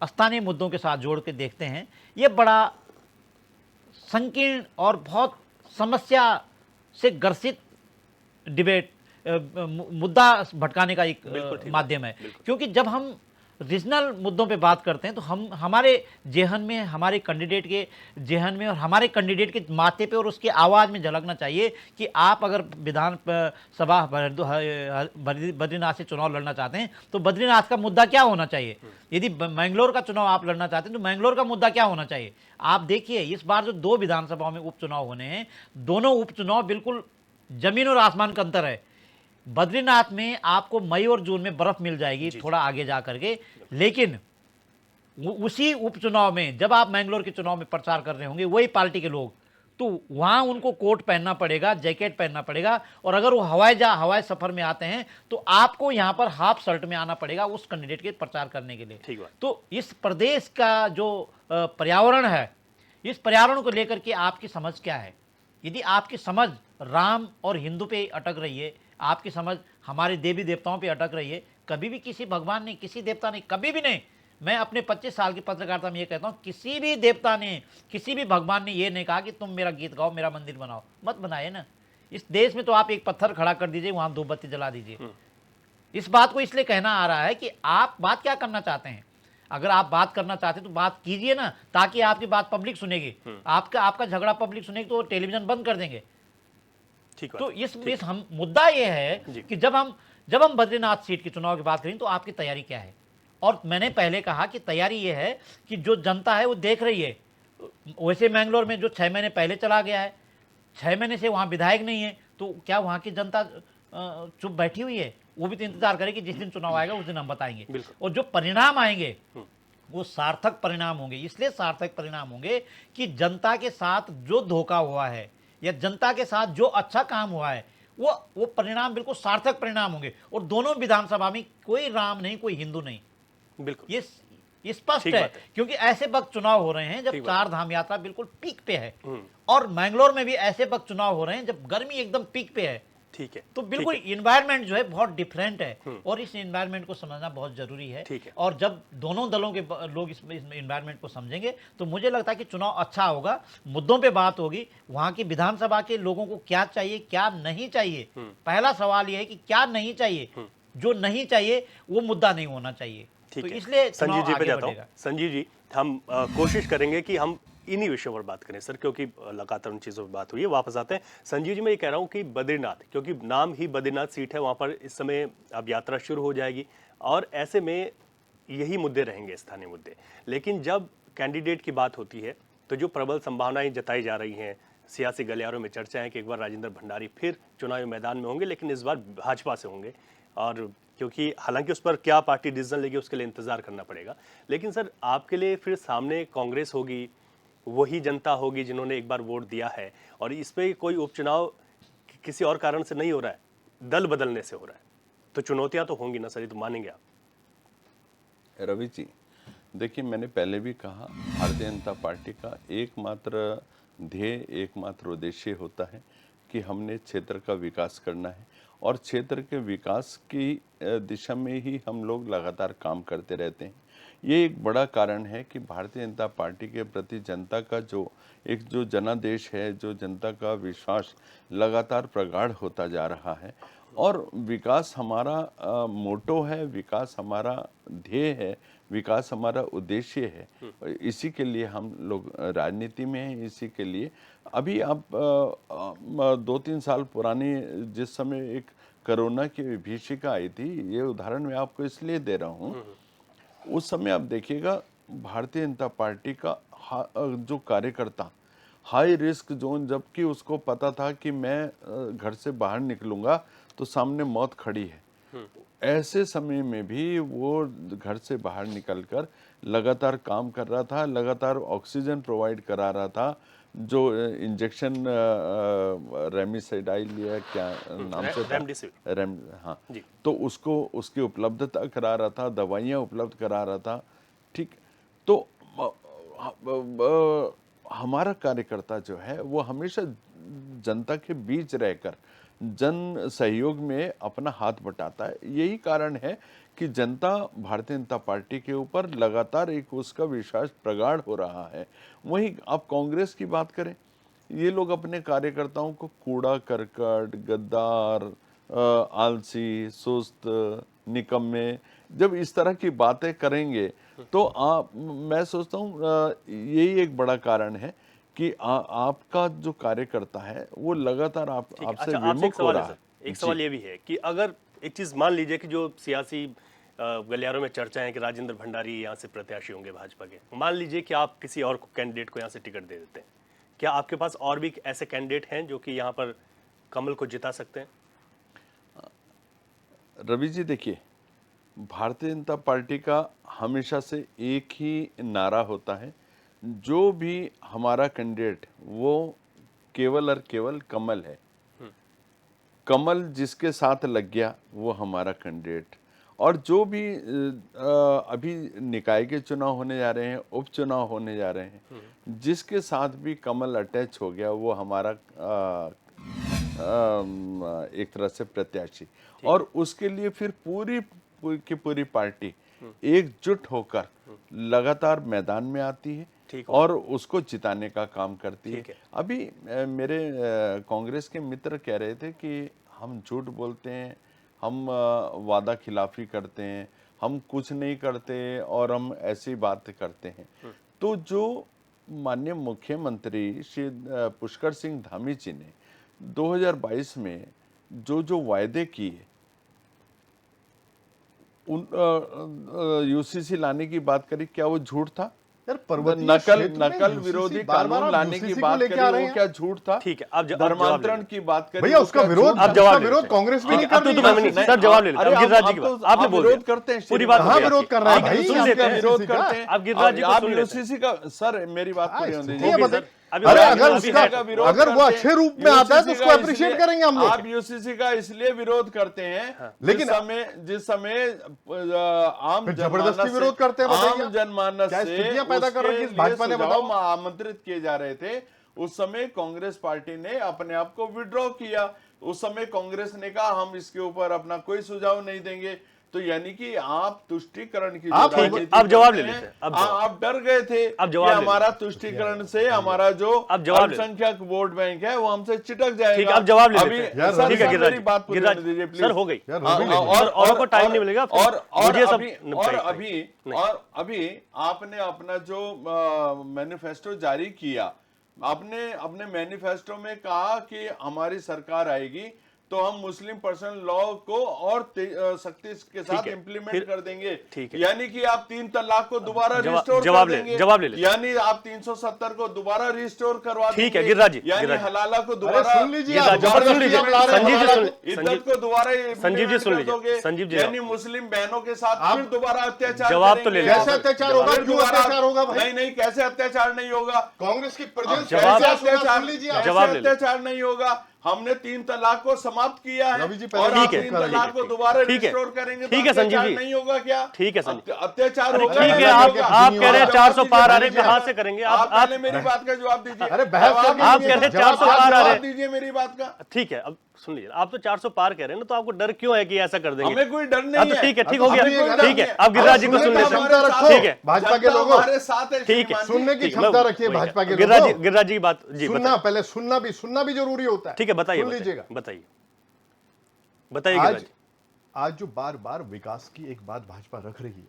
स्थानीय मुद्दों के साथ जोड़ के देखते हैं, ये बड़ा संकीर्ण और बहुत समस्या से ग्रसित डिबेट मुद्दा भटकाने का एक माध्यम है। क्योंकि जब हम रीजनल मुद्दों पे बात करते हैं तो हम हमारे जेहन में, हमारे कैंडिडेट के जेहन में और हमारे कैंडिडेट के माथे पे और उसकी आवाज़ में झलकना चाहिए कि आप अगर विधान सभा बद्रीनाथ से चुनाव लड़ना चाहते हैं तो बद्रीनाथ का मुद्दा क्या होना चाहिए। यदि मैंगलोर का चुनाव आप लड़ना चाहते हैं तो मैंगलोर का मुद्दा क्या होना चाहिए। आप देखिए इस बार जो 2 विधानसभाओं में उपचुनाव होने हैं, दोनों उपचुनाव बिल्कुल जमीन और आसमान का अंतर है। बद्रीनाथ में आपको मई और जून में बर्फ मिल जाएगी थोड़ा आगे जा करके, लेकिन उसी उपचुनाव में जब आप मैंगलोर के चुनाव में प्रचार कर रहे होंगे वही पार्टी के लोग, तो वहां उनको कोट पहनना पड़ेगा, जैकेट पहनना पड़ेगा, और अगर वो हवाई सफर में आते हैं तो आपको यहां पर हाफ शर्ट में आना पड़ेगा उस कैंडिडेट के प्रचार करने के लिए। तो इस प्रदेश का जो पर्यावरण है, इस पर्यावरण को लेकर के आपकी समझ क्या है। यदि आपकी समझ राम और हिंदू पे अटक रही है, आपकी समझ हमारे देवी देवताओं पे अटक रही है, कभी भी किसी भगवान ने, किसी देवता ने, कभी भी नहीं, मैं अपने 25 साल की पत्रकारिता में ये कहता हूँ, किसी भी देवता ने, किसी भी भगवान ने ये नहीं कहा कि तुम मेरा गीत गाओ, मेरा मंदिर बनाओ। मत बनाए ना। इस देश में तो आप एक पत्थर खड़ा कर दीजिए, वहां 2 बत्ती जला दीजिए। इस बात को इसलिए कहना आ रहा है कि आप बात क्या करना चाहते हैं। अगर आप बात करना चाहते हैं तो बात कीजिए ना, ताकि आपकी बात पब्लिक सुनेगी। आपका झगड़ा पब्लिक सुनेगी तो टेलीविजन बंद कर देंगे। तो इस हम मुद्दा ये है कि जब हम बद्रीनाथ सीट के चुनाव की बात करें तो आपकी तैयारी क्या है। और मैंने पहले कहा कि तैयारी ये है कि जो जनता है वो देख रही है। वैसे मैंगलोर में जो 6 महीने पहले चला गया है, 6 महीने से वहाँ विधायक नहीं है, तो क्या वहाँ की जनता चुप बैठी हुई है। वो भी तो इंतजार करे कि जिस दिन चुनाव आएगा उस दिन हम बताएंगे, और जो परिणाम आएंगे वो सार्थक परिणाम होंगे। इसलिए सार्थक परिणाम होंगे कि जनता के साथ जो धोखा हुआ है या जनता के साथ जो अच्छा काम हुआ है वो परिणाम बिल्कुल सार्थक परिणाम होंगे। और दोनों विधानसभा में कोई राम नहीं, कोई हिंदू नहीं, बिल्कुल ये स्पष्ट है। क्योंकि ऐसे वक्त चुनाव हो रहे हैं जब 4 धाम यात्रा बिल्कुल पीक पे है, और मैंगलोर में भी ऐसे वक्त चुनाव हो रहे हैं जब गर्मी एकदम पीक पे है। ठीक है, तो बिल्कुल इन्वायरमेंट जो है बहुत डिफरेंट है, और इस इन्वायरमेंट को समझना बहुत जरूरी है। और जब दोनों दलों के लोग इस इन्वायरमेंट को समझेंगे तो मुझे लगता है कि चुनाव अच्छा होगा, मुद्दों पे बात होगी, वहां की विधानसभा के लोगों को क्या चाहिए क्या नहीं चाहिए। पहला सवाल यह है कि क्या नहीं चाहिए, जो नहीं चाहिए वो मुद्दा नहीं होना चाहिए। तो इसलिए संजीव जी पे जाता हूं। संजीव जी, हम कोशिश करेंगे कि हम इन्हीं विषयों पर बात करें सर, क्योंकि लगातार उन चीज़ों पर बात हुई है। वापस आते हैं संजीव जी, मैं ये कह रहा हूँ कि बद्रीनाथ, क्योंकि नाम ही बद्रीनाथ सीट है, वहाँ पर इस समय अब यात्रा शुरू हो जाएगी, और ऐसे में यही मुद्दे रहेंगे, स्थानीय मुद्दे। लेकिन जब कैंडिडेट की बात होती है तो जो प्रबल संभावनाएं जताई जा रही हैं, सियासी गलियारों में चर्चा है कि एक बार राजेंद्र भंडारी फिर चुनावी मैदान में होंगे, लेकिन इस बार भाजपा से होंगे, और क्योंकि हालांकि उस पर क्या पार्टी डिसीजन लेगी उसके लिए इंतजार करना पड़ेगा। लेकिन सर, आपके लिए फिर सामने कांग्रेस होगी, वही जनता होगी जिन्होंने एक बार वोट दिया है, और इस पे कोई उपचुनाव किसी और कारण से नहीं हो रहा है, दल बदलने से हो रहा है, तो चुनौतियां तो होंगी ना सर, ये तो मानेंगे आप? रवि जी, देखिए, मैंने पहले भी कहा, भारतीय जनता पार्टी का एकमात्र ध्येय, एकमात्र उद्देश्य होता है कि हमने क्षेत्र का विकास करना है, और क्षेत्र के विकास की दिशा में ही हम लोग लगातार काम करते रहते हैं। ये एक बड़ा कारण है कि भारतीय जनता पार्टी के प्रति जनता का जो जनादेश है, जो जनता का विश्वास लगातार प्रगाढ़ होता जा रहा है, और विकास हमारा मोटो है, विकास हमारा ध्येय है, विकास हमारा उद्देश्य है। इसी के लिए हम लोग राजनीति में हैं, इसी के लिए अभी आप 2-3 साल पुरानी जिस समय एक कोरोना की विभीषिका आई थी, ये उदाहरण मैं आपको इसलिए दे रहा हूँ, उस समय आप देखिएगा भारतीय जनता पार्टी का जो कार्यकर्ता हाई रिस्क जोन, जबकि उसको पता था कि मैं घर से बाहर निकलूंगा तो सामने मौत खड़ी है, ऐसे समय में भी वो घर से बाहर निकलकर लगातार काम कर रहा था, लगातार ऑक्सीजन प्रोवाइड करा रहा था, जो इंजेक्शन रेमडेसिविर या क्या नाम से था, हाँ, तो उसको उसकी उपलब्धता करा रहा था, दवाइयाँ उपलब्ध करा रहा था। ठीक, तो हमारा कार्यकर्ता जो है वो हमेशा जनता के बीच रहकर जन सहयोग में अपना हाथ बटाता है। यही कारण है कि जनता भारतीय जनता पार्टी के ऊपर लगातार एक उसका विश्वास प्रगाढ़ हो रहा है। वहीं आप कांग्रेस की बात करें, ये लोग अपने कार्यकर्ताओं को कूड़ा करकट, गद्दार, आलसी, सुस्त, निकम्मे, जब इस तरह की बातें करेंगे तो मैं सोचता हूँ यही एक बड़ा कारण है कि आपका जो कार्यकर्ता है वो लगातार आपसे अच्छा, विमुख हो रहा है। एक सवाल ये भी है कि अगर एक चीज मान लीजिए कि जो सियासी गलियारों में चर्चा है कि राजेंद्र भंडारी यहाँ से प्रत्याशी होंगे भाजपा के, मान लीजिए कि आप किसी और कैंडिडेट को यहाँ से टिकट दे देते हैं, क्या आपके पास और भी ऐसे कैंडिडेट हैं जो कि यहाँ पर कमल को जिता सकते हैं? रवि जी, देखिए, भारतीय जनता पार्टी का हमेशा से एक ही नारा होता है, जो भी हमारा कैंडिडेट वो केवल और केवल कमल है। कमल जिसके साथ लग गया वो हमारा कैंडिडेट। और जो भी अभी निकाय के चुनाव होने जा रहे हैं, उपचुनाव होने जा रहे हैं, जिसके साथ भी कमल अटैच हो गया वो हमारा एक तरह से प्रत्याशी। और उसके लिए फिर पूरी की पूरी पार्टी एकजुट होकर लगातार मैदान में आती है और उसको जिताने का काम करती है। अभी मेरे कांग्रेस के मित्र कह रहे थे कि हम झूठ बोलते हैं, हम वादा खिलाफी करते हैं, हम कुछ नहीं करते और हम ऐसी बात करते हैं। तो जो माननीय मुख्यमंत्री श्री पुष्कर सिंह धामी जी ने 2022 में जो वायदे किए, उन यूसीसी लाने की बात करी, क्या वो झूठ था? नकल विरोधी कानून लाने की बात करी, वो क्या झूठ था? ठीक है, अब धर्मांतरण की बात करी, भैया उसका विरोध, आप जवाब विरोध कांग्रेस भी नहीं कर रही है। सर जवाब ले लीजिए। गिरिराज जी की बात आपने बोल विरोध करते हैं, पूरी बात कहां विरोध कर रहे हैं भाई? सुन लेते हैं, विरोध करते हैं आप गिरिराज जी को सुन लेते हैं। यूसीसी का, सर मेरी बात पूरी होने ये दीजिए। बताइए, अरे अगर वो अच्छे रूप में आता है तो उसको अप्रिशिएट करेंगे हम लोग। आप यूसीसी का इसलिए विरोध करते हैं, लेकिन जिस समय आम जबरदस्ती विरोध करते हैं, आम जनमानस से पैदा कर रही है भाजपा ने, बताओ, आमंत्रित किए जा रहे थे, उस समय कांग्रेस पार्टी ने अपने आप को विड्रॉ किया। उस समय कांग्रेस ने कहा हम इसके ऊपर अपना कोई सुझाव नहीं देंगे। तो यानी कि आप तुष्टीकरण की अब जवाब ले लेते हैं। आप डर गए थे कि हमारा तुष्टीकरण से हमारा जो अल्पसंख्यक वोट बैंक है वो हमसे चिटक जाएगा। अब जवाब ले लेते हैं। ठीक है, मेरी बात पूरी होने दीजिए प्लीज। सर हो गई, और को टाइम नहीं मिलेगा। और अभी आपने अपना जो मैनिफेस्टो जारी किया, आपने अपने मैनिफेस्टो में कहा कि हमारी सरकार आएगी तो हम मुस्लिम पर्सनल लॉ को और सख्ती के साथ है, इम्प्लीमेंट फिर- कर देंगे। ठीक है। यानी कि आप 3 तलाक को दोबारा रिस्टोर जवाब कर ले- देंगे, जवाब ले लेते। यानी आप 370 को दोबारा रिस्टोर करवा देंगे। ठीक है, गिरिराज जी, यानी गिरिराज जी। हलाला को अरे दोबारा, सुन लीजिए ये आप, बात- जबरदस्ती जबरदस्ती आप ला रहे हैं संजीव जी हलाला सुन- को। इद्दत संजीव- को दोबारा संजीव जी सुन कर लीजिए, दोगे, संजीव जी यानी मुस्लिम बहनों के साथ आप- फिर दोबारा अत्याचार जवाब तो करेंगे। ले लीजिए। कैसे अत्याचार होगा, फिर क्यों दोबारा- अत्याचार होगा भाई? नहीं नहीं, कैसे अत्याचार नहीं होगा? कांग्रेस की प्रेजेंस जवाब- कैसे अत्याचार, सुन लीजिए आप। जवाब ले लीजिए। अत्याचार नहीं होगा। हमने 3 तलाक को समाप्त किया है रवि जी, पहले और ठीक आप है, 3 ठीक है, तलाक को ठीक है, दोबारा ठीक है, रिस्टोर करेंगे ठीक तो है, संजीव अत्याचार जी। नहीं होगा क्या? ठीक है, संजीव। अत्याचार अरे होगा ठीक है, या आप नहीं होगा? आप कह रहे हैं जवाब 400 पार आ रहे दीजिए। हैं, कहां से करेंगे आप आप पहले मेरी बात का जवाब दीजिए। अरे बहस जवाब करके आप दीजिए। कह रहे हैं जवाब 400 पार आ रहे हैं। दीजिए मेरी बात का। ठीक है, अब सुन लीजिए, आप तो 400 पार कह रहे हैं ना, तो आपको डर क्यों है कि ऐसा कर देंगे? हमें कोई डर नहीं हाँ, तो है। ठीक है, ठीक हो अभी एक गया, डर ठीक है। नहीं अब गिरिराज जी को सुनने सुन का लेते हैं। क्षमता रखो, ठीक है, भाजपा के जनता लोगों। हमारे साथ है ठीक है, श्रीमान जी। सुनने की ठीक है, क्षमता मैं- रखिए वही है। भाजपा के गिरिराज लोगों। जी, गिरिराज जी की बात जी सुनना, बताइए। पहले सुनना भी जरूरी होता है। ठीक है, बताइए, सुन लीजिएगा। बताइए, बताइए गिरिराज आज जी। आज जो बार बार विकास की एक बात भाजपा रख रही है,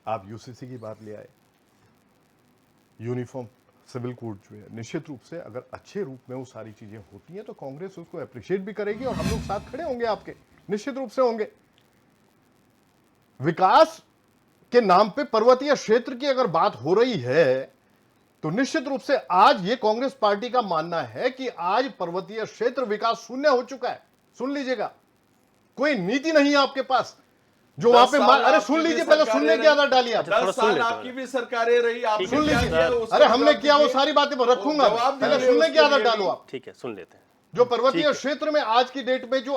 आप यूसीसी की बात ले आए, यूनिफॉर्म सिविल कोड जो है, निश्चित रूप से अगर अच्छे रूप में वो सारी चीजें होती हैं तो कांग्रेस उसको अप्रिशिएट भी करेगी और हम लोग साथ खड़े होंगे आपके, निश्चित रूप से होंगे। विकास के नाम पे पर्वतीय क्षेत्र की अगर बात हो रही है तो निश्चित रूप से आज ये कांग्रेस पार्टी का मानना है कि आज पर्वतीय क्षेत्र विकास शून्य हो चुका है। सुन लीजिएगा, कोई नीति नहीं है आपके पास जो वहां पे अरे सुन लीजिए, पहले सुनने की आदत डालिए आप। 10 साल आपकी भी सरकारें रही, आपने ठीक है, क्या लीजिए। किया उसका अरे हमने जवाब किया वो दीजिए। सारी बातें रखूंगा, जवाब पहले दीजिए सुनने की उसके आदत लिए डालो भी। आप। ठीक है, सुन लेते हैं। जो पर्वतीय ठीक है। क्षेत्र में आज की डेट में जो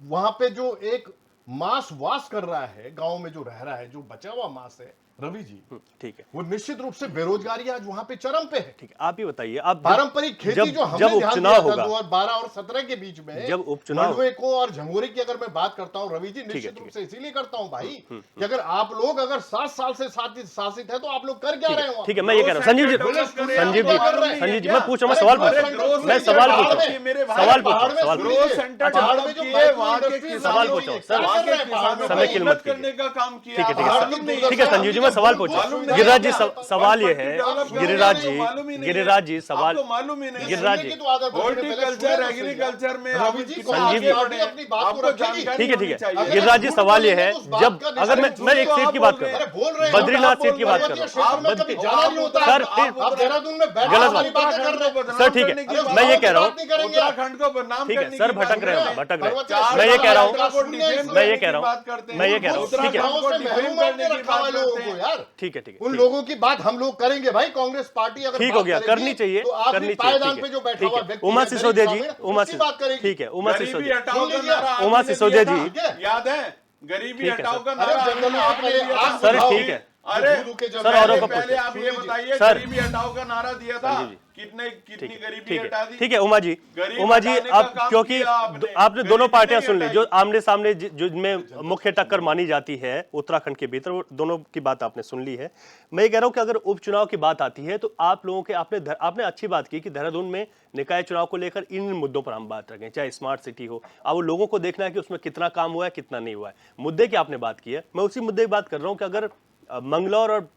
वहां पे जो एक मास वास कर रहा है, गांव में जो रह रहा है, जो बचा हुआ मास है, रवि जी, ठीक है, वो निश्चित रूप से बेरोजगारी आज वहां पे चरम पे है। ठीक है, आप ही बताइए। आप पारंपरिक खेती जो हमने जब ध्यान दिया उपचुनाव था होगा, 2012 और 17 के बीच में, जब उपचुनाव- मंडुए को और झंगोरे की अगर मैं बात करता हूं रवि जी, निश्चित रूप से इसीलिए करता हूं भाई कि अगर आप लोग अगर 7 साल से शासित है तो आप लोग कर क्या रहे हो? ठीक है, मैं ये कह रहा हूँ Sanjeev ji, growth sector Sanjeev develop कर रहे जी, हैं संजीव जी, क्या? मैं पूछ रहा हूँ, मैं अरे सवाल ग्रोथ पूछ सेक्टर रहा हूँ, सुन मैं लीजिए, सवाल पहाड़ पूछ रहा में- हूँ, मेरे भाई, सवाल पहाड़ पूछो, में सवाल सुन पूछो। ग्रोथ लीजिए, सेंटर पहाड़ में डेवलप जो किए, बैटरी वहाँ के इंडस्ट्री किसानों सवाल की- पूछो, सर। वहाँ के कर रहे हैं पहाड़ में किसानों समय को की उन्नत मत कीजिए। करने का काम किया। ठीक है, ठीक है, आप सर। मालूम नहीं ठीक है, संजीव जी, मैं सवाल पूछ रहा मालूम हूँ। नहीं गिरिराज जी, है। सवाल ये है, डेवलप कर गिरिराज रहे हैं, जी, मालूम ही नहीं है। गिरिराज जी, सवाल, आपको मालूम ही नहीं है। गिरिराज सुनने जी, की तो आदत रखिए, पहले हॉर्टिकल्चर, सुने तो सही एग्रीकल्चर में रवि आप जी, कितना संजीव आगे जी, बढ़े हैं, अपनी बात को आपको रखिए। जानकारी ठीक है, होनी ठीक है। चाहिए। गिरिराज जी, सवाल ये है, जब अगर मैं एक सीट की बात कर रहा अरे हूँ, बोल रहे हैं, बद्रीनाथ आप सीट की बात बोल कर रहे रहा हैं, हूँ। क्षेत्र में कभी आप- जाना नहीं होता सर, है। आप देहरादून में बैठ गलत वाली बात। बातें कर रहे हैं। सर, ठीक है, मैं ये कह रहा हूँ, उत्तराखंड को बदनाम ठीक है, करने सर, की बात भटक रहे कर हैं, रहे हैं। भटक रहे हैं। चार मैं ये कह रहा हूँ, साल को डिफेंस मैं ये करने कह रहा की हूँ, बात करते हैं। मैं ये कह रहा हूँ, उत्तराखंड ठीक है, को महरूम करके रखा हुआ लोगों को यार। ठीक है, ठीक है, उन ठीक है। लोगों की बात हम लोग करेंगे भाई। कांग्रेस पार्टी अगर ठीक बात हो गया, करेगी, करनी चाहिए, तो आप करनी भी चाहिए, पायदान ठीक पे है, जो बैठा ठीक हुआ है। व्यक्ति उमा है, सिसोदिया गरीब जी, ग्रामीण, उमा उसकी बात करेगी। ठीक है, उमा गरीबी सिसोदिया, हटाओ का लीजिए। नारा उमा आपने सिसोदिया दिया जी, था। याद है, गरीबी ठीक है, हटाओ का अरे नारा जंगलों में आपने पहले दिया आग था। सर, बुझाओ। ठीक है। अरे धूधू के जब सर, पहले- औरों को पहले पूछो। आप ये बताइए, सर। गरीबी हटाओ का नारा दिया था, संजीव जी। कितनी गरीबी ठीक हटा है, दी। ठीक है, उमा जी, गरीब उमा जी, हटाने का आप काम क्योंकि किया आपने। आपने दोनों गरीबी पार्टियां नहीं सुन ली, हटाई। जो आमने सामने जिनमें मुख्य टक्कर मानी जाती है उत्तराखंड के भीतर, वो दोनों की बात आपने सुन ली है। मैं ये कह रहा हूं कि अगर उपचुनाव की बात आती है तो आप लोगों के आपने अच्छी बात की कि देहरादून में निकाय चुनाव को लेकर इन मुद्दों पर हम बात रखें, चाहे स्मार्ट सिटी हो। अब वो लोगों को देखना है कि उसमें कितना काम हुआ है, कितना नहीं हुआ है। मुद्दे की आपने बात की है, मैं उसी मुद्दे की बात कर रहा हूं कि अगर मंगलौर और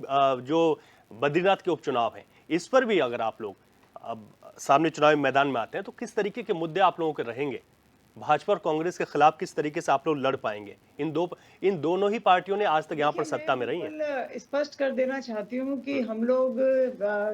जो बद्रीनाथ के उपचुनाव हैं, इस पर भी अगर आप लोग अब सामने चुनावी मैदान में आते हैं तो किस तरीके के मुद्दे आप लोगों के रहेंगे? भाजपा और कांग्रेस के खिलाफ किस तरीके से आप लोग लड़ पाएंगे? इन दोनों ही पार्टियों ने आज तक यहाँ पर सत्ता में रही हैं। बिल्कुल स्पष्ट कर देना चाहती हूँ कि हम लोग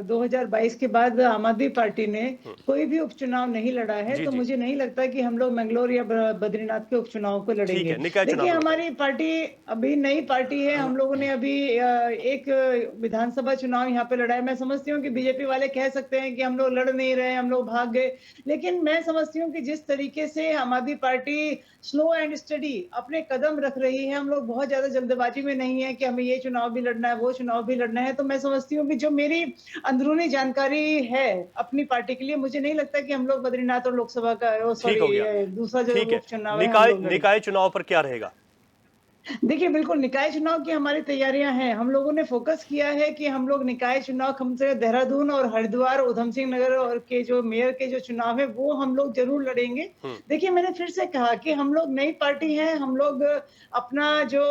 2022 के बाद आम आदमी पार्टी ने कोई भी उपचुनाव नहीं लड़ा है, जी, तो जी। मुझे नहीं लगता कि हम लोग मंगलौर या बद्रीनाथ के उपचुनाव को ठीक लड़ेंगे। है, निकाय चुनाव देखिए, को हमारी पार्टी अभी नई पार्टी है। हम लोगों ने अभी एक विधानसभा चुनाव यहाँ पे लड़ा है। मैं समझती हूँ कि बीजेपी वाले कह सकते हैं कि हम लोग लड़ नहीं रहे, हम लोग भाग गए, लेकिन मैं समझती हूँ कि जिस तरीके से आम आदमी पार्टी स्लो एंड स्टडी अपने कदम रख रही है, हम लोग बहुत ज्यादा जल्दबाजी में नहीं है कि हमें ये चुनाव भी लड़ना है, वो चुनाव भी लड़ना है। तो मैं समझती हूँ कि जो मेरी अंदरूनी जानकारी है अपनी पार्टी के लिए, मुझे नहीं लगता कि हम लोग बद्रीनाथ और लोकसभा का ठीक हो गया, दूसरा जो ठीक है। उपचुनाव है हम लोग लड़ेंगे। निकाय चुनाव पर क्या रहेगा? देखिए, बिल्कुल निकाय चुनाव की हमारी तैयारियां हैं। हम लोगों ने फ़ोकस किया है कि हम लोग निकाय चुनाव कम से देहरादून और हरिद्वार, ऊधम सिंह नगर और के जो मेयर के जो चुनाव है, वो हम लोग ज़रूर लड़ेंगे। देखिए, मैंने फिर से कहा कि हम लोग नई पार्टी हैं, हम लोग अपना जो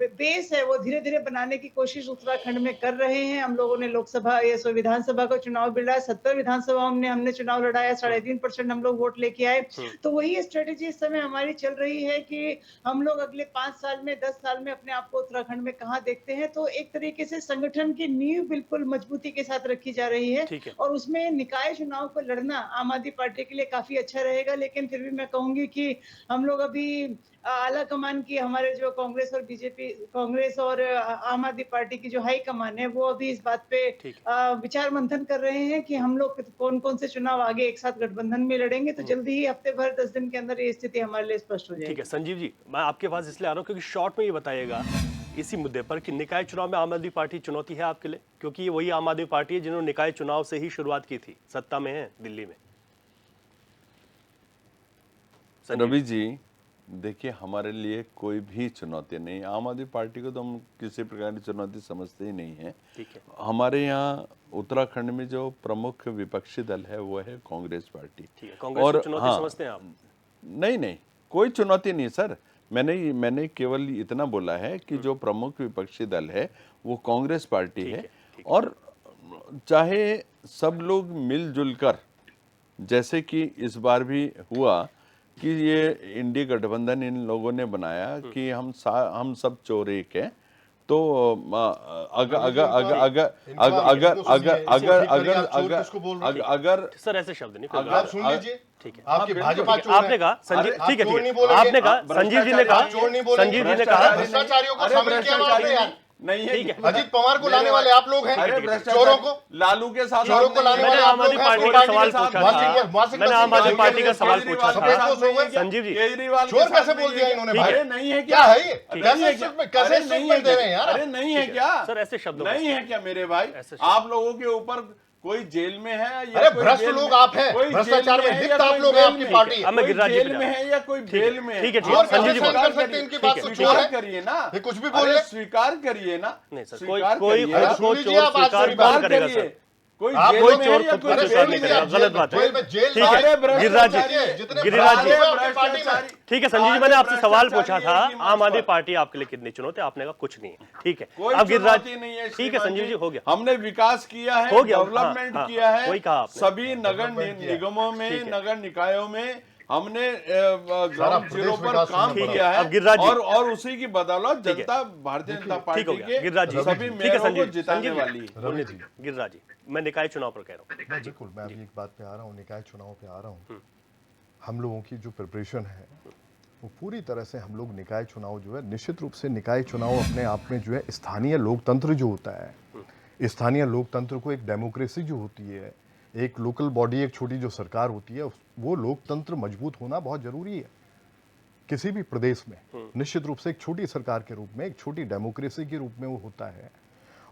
बेस है, वो धीरे-धीरे बनाने की कोशिश उत्तराखंड में कर रहे हैं। हम लोगों ने लोकसभा ये सो विधानसभा का चुनाव भी लड़ा, 70 विधानसभाओं में हमने चुनाव लड़ाया, 3.5% हम लोग वोट लेके आए। तो वही स्ट्रेटेजी इस समय हमारी चल रही है कि हम लोग अगले 5 साल में 10 साल में अपने आप को उत्तराखंड में कहाँ देखते हैं। तो एक तरीके से संगठन की नींव बिल्कुल मजबूती के साथ रखी जा रही है ठीक है। और उसमें निकाय चुनाव को लड़ना आम आदमी पार्टी के लिए काफी अच्छा रहेगा। लेकिन फिर भी मैं कहूंगी कि हम लोग अभी आला कमान की हमारे जो कांग्रेस और बीजेपी, कांग्रेस और आम आदमी पार्टी की जो हाई कमान है, वो अभी इस बात पे ठीक विचार मंथन कर रहे हैं कि हम लोग कौन कौन से चुनाव आगे एक साथ गठबंधन में लड़ेंगे। तो जल्दी ही हफ्ते भर 10 दिन के अंदर ये स्थिति हमारे लिए स्पष्ट हो ठीक जाएगी। है संजीव जी, मैं आपके पास इसलिए आ रहा हूँ क्योंकि शॉर्ट में ये बताइएगा इसी मुद्दे पर कि निकाय चुनाव में आम आदमी पार्टी चुनौती है आपके लिए, क्योंकि ये वही आम आदमी पार्टी है जिन्होंने निकाय चुनाव से ही शुरुआत की थी, सत्ता में है दिल्ली में। संजीव। रवि जी, देखिए हमारे लिए कोई भी चुनौती नहीं, आम आदमी पार्टी को तो हम किसी प्रकार की चुनौती समझते ही नहीं है। ठीक है। हमारे यहाँ उत्तराखंड में जो प्रमुख विपक्षी दल है वो है कांग्रेस पार्टी। ठीक है, कांग्रेस को चुनौती समझते हैं आप? नहीं नहीं, कोई चुनौती नहीं सर। मैंने केवल इतना बोला है कि जो प्रमुख विपक्षी दल है वो कांग्रेस पार्टी है, और चाहे सब लोग मिलजुल कर, जैसे कि इस बार भी हुआ कि ये इंडी गठबंधन इन लोगों ने बनाया कि हम सब चोर एक हैं, तो अगर सर ऐसे शब्द नहीं, आप सुन लीजिए, ठीक है। आपकी भाजपा चोर है। आपने कहा संजीव, आप ठीक है, चोर नहीं ठीक है, बोलेंगे। आपने कहा, संजीव जी ने कहा, चोर नहीं बोलेंगे। संजीव जी ने कहा, भ्रष्टाचारियों को शामिल किया हुआ आपने यार। नहीं है, ठीक है। अजीत पवार को लाने वाले आप लोग हैं, अरे चोरों को लालू के साथ चोरों को लाने मैंने वाले आम आप लोग आदमी हैं। पार्टी का सवाल पूछा था, मैंने आम आदमी पार्टी का सवाल पूछा था संजीव जी। केजरीवाल चोर कैसे बोल दिया इन्होंने? ठीक है। अरे नहीं है क्या है ये? कैसे कैसे स्टेटमेंट दे रहे हैं यार? अरे नहीं है क्या सर ऐसे शब्दों में? नहीं है क्या मेरे भाई? ऐसे शब्द। आप लोगों के ऊपर कोई जेल में है या अरे कोई भ्रष्ट जेल लोग में- आप हैं, कोई भ्रष्टाचार जेल में है लिप्त या आप कोई लोग हैं, जेल आपकी में- पार्टी है। अब मैं कोई गिरिराज जी जेल पे में जा है या कोई जेल में है। ठीक है, ठीक चोर है, संजीव जी कैसे बोलो। कर सकते हैं? इनकी बात ठीक है, से चोर स्वीकार है। करिए ना, ये कुछ भी अरे बोल रहे। स्वीकार करिए ना। नहीं सर, स्वीकार कोई करिए। खुद को सुन लीजिए, चोर आप आज स्वीकार स्वीकार कौन करेगा करिए। सर? कोई आप जेल कोई में चोर है या खुद को कोई स्वीकार जेल नहीं में करेगा, है? गलत बात है। जेल में जेल ठीक है, सारे गिरिराज जी, भ्रष्टाचारी जितने गिरिराज जी। भ्रष्टाचारी आपकी पार्टी में। ठीक है संजीव जी, मैंने आपसे सवाल पूछा था भ्रष्टाचारी आम आदमी पार्टी आपके लिए कितनी चुनौती, आपने कहा कुछ नहीं है। ठीक है, कोई अब गिरिराज, चुनौती नहीं है। ठीक है संजीव जी, हो गया। हमने विकास किया है, हो गया, डेवलपमेंट हाँ, किया है, वही कहा आपने। सभी नगर डेवलपमेंट किया है। निगमों में, ठीक है। नगर निकायों में हमने सारा ग्राउंड जीरो प्रदेश पर विकास काम करना किया पड़ा। अब गिरिराज है, जी। और उसी की बदौलत ठीक है। जनता भारतीय जनता ठीक पार्टी हो गया के गिरिराज जी, सभी ठीक है मेयरों को संजीव, जिताने संजीव वाली जी, है। रवि जी, गिरिराज जी, मैं निकाय चुनाव पर कह रहा हूँ। बिल्कुल, मैं अभी एक बात पे आ रहा हूँ, निकाय चुनाव पे आ रहा हूँ। हम लोगों की जो प्रिपरेशन है वो पूरी तरह से, हम लोग निकाय चुनाव जो है, निश्चित रूप से निकाय चुनाव अपने आप में जो है स्थानीय लोकतंत्र जो होता है, स्थानीय लोकतंत्र को, एक डेमोक्रेसी जो होती है, एक लोकल बॉडी, एक छोटी जो सरकार होती है, वो लोकतंत्र मजबूत होना बहुत जरूरी है किसी भी प्रदेश में। निश्चित रूप से एक छोटी सरकार के रूप में, एक छोटी डेमोक्रेसी के रूप में वो होता है,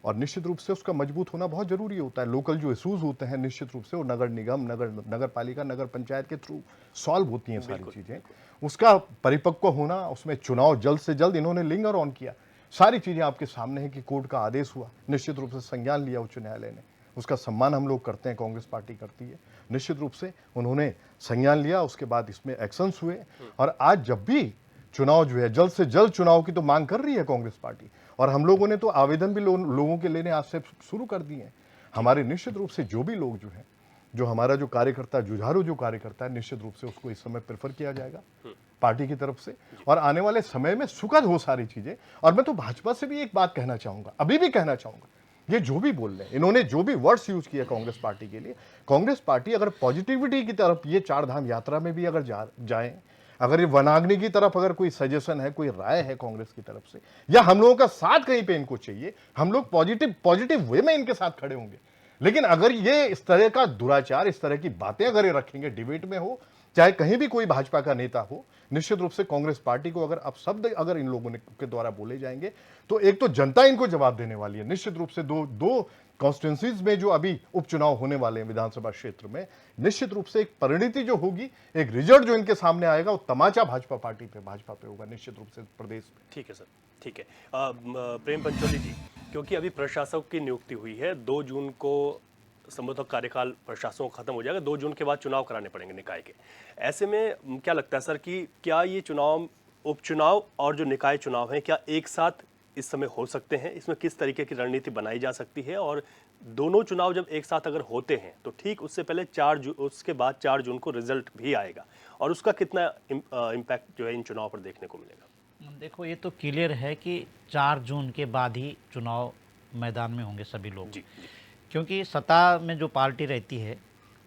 और निश्चित रूप से उसका मजबूत होना बहुत जरूरी होता है। लोकल जो इशूज होते हैं, निश्चित रूप से वो नगर निगम, नगर पालिका, नगर पंचायत के थ्रू सॉल्व होती हैं सारी चीजें। उसका परिपक्व होना, उसमें चुनाव जल्द से जल्द, इन्होंने लिंगर ऑन किया, सारी चीजें आपके सामने है कि कोर्ट का आदेश हुआ, निश्चित रूप से संज्ञान लिया उच्च न्यायालय ने, उसका सम्मान हम लोग करते हैं, कांग्रेस पार्टी करती है। निश्चित रूप से उन्होंने संज्ञान लिया, उसके बाद इसमें एक्शंस हुए, और आज जब भी चुनाव जो है, जल्द से जल्द चुनाव की तो मांग कर रही है कांग्रेस पार्टी, और हम लोगों ने तो आवेदन भी लोगों के लेने आज से शुरू कर दिए हैं। हमारे निश्चित रूप से जो भी लोग जो हैं, जो हमारा जो कार्यकर्ता, जुझारू जो कार्यकर्ता है, निश्चित रूप से उसको इस समय प्रेफर किया जाएगा पार्टी की तरफ से, और आने वाले समय में सुखद हो सारी चीजें। और मैं तो भाजपा से भी एक बात कहना चाहूंगा, अभी भी कहना चाहूंगा, ये जो भी बोल रहे हैं, इन्होंने जो भी वर्ड्स यूज किए कांग्रेस पार्टी के लिए, कांग्रेस पार्टी अगर पॉजिटिविटी की तरफ, ये 4 धाम यात्रा में भी अगर जाए, अगर ये वनाग्नि की तरफ अगर कोई सजेशन है, कोई राय है कांग्रेस की तरफ से, या हम लोगों का साथ कहीं पे इनको चाहिए, हम लोग पॉजिटिव वे में इनके साथ खड़े होंगे। लेकिन अगर ये इस तरह का दुराचार, इस तरह की बातें अगर ये रखेंगे, डिबेट में हो, चाहे कहीं भी कोई भाजपा का नेता हो, निश्चित रूप से कांग्रेस पार्टी को अगर अपशब्द अगर इन लोगों के द्वारा बोले जाएंगे, तो एक तो जनता इनको जवाब देने वाली है। निश्चित रूप से दो कॉन्स्टिट्यूंसीज में जो अभी उपचुनाव होने वाले हैं विधानसभा क्षेत्र में, निश्चित रूप से एक परिणति जो होगी, एक रिजल्ट जो इनके सामने आएगा, वो तमाचा भाजपा पार्टी पे, भाजपा पे होगा निश्चित रूप से प्रदेश में। ठीक है सर, ठीक है। प्रेम पंचोली जी, क्योंकि अभी प्रशासक की नियुक्ति हुई है, 2 जून को संभवतः कार्यकाल प्रशासकों का खत्म हो जाएगा, 2 जून के बाद चुनाव कराने पड़ेंगे निकाय के। ऐसे में क्या लगता है सर कि क्या ये चुनाव, उपचुनाव और जो निकाय चुनाव हैं, क्या एक साथ इस समय हो सकते हैं? इसमें किस तरीके की रणनीति बनाई जा सकती है? और दोनों चुनाव जब एक साथ अगर होते हैं तो ठीक उससे पहले उसके बाद 4 जून को रिजल्ट भी आएगा, और उसका कितना इम्पैक्ट जो है इन चुनाव पर देखने को मिलेगा? देखो, ये तो क्लियर है कि 4 जून के बाद ही चुनाव मैदान में होंगे सभी लोग। जी, क्योंकि सत्ता में जो पार्टी रहती है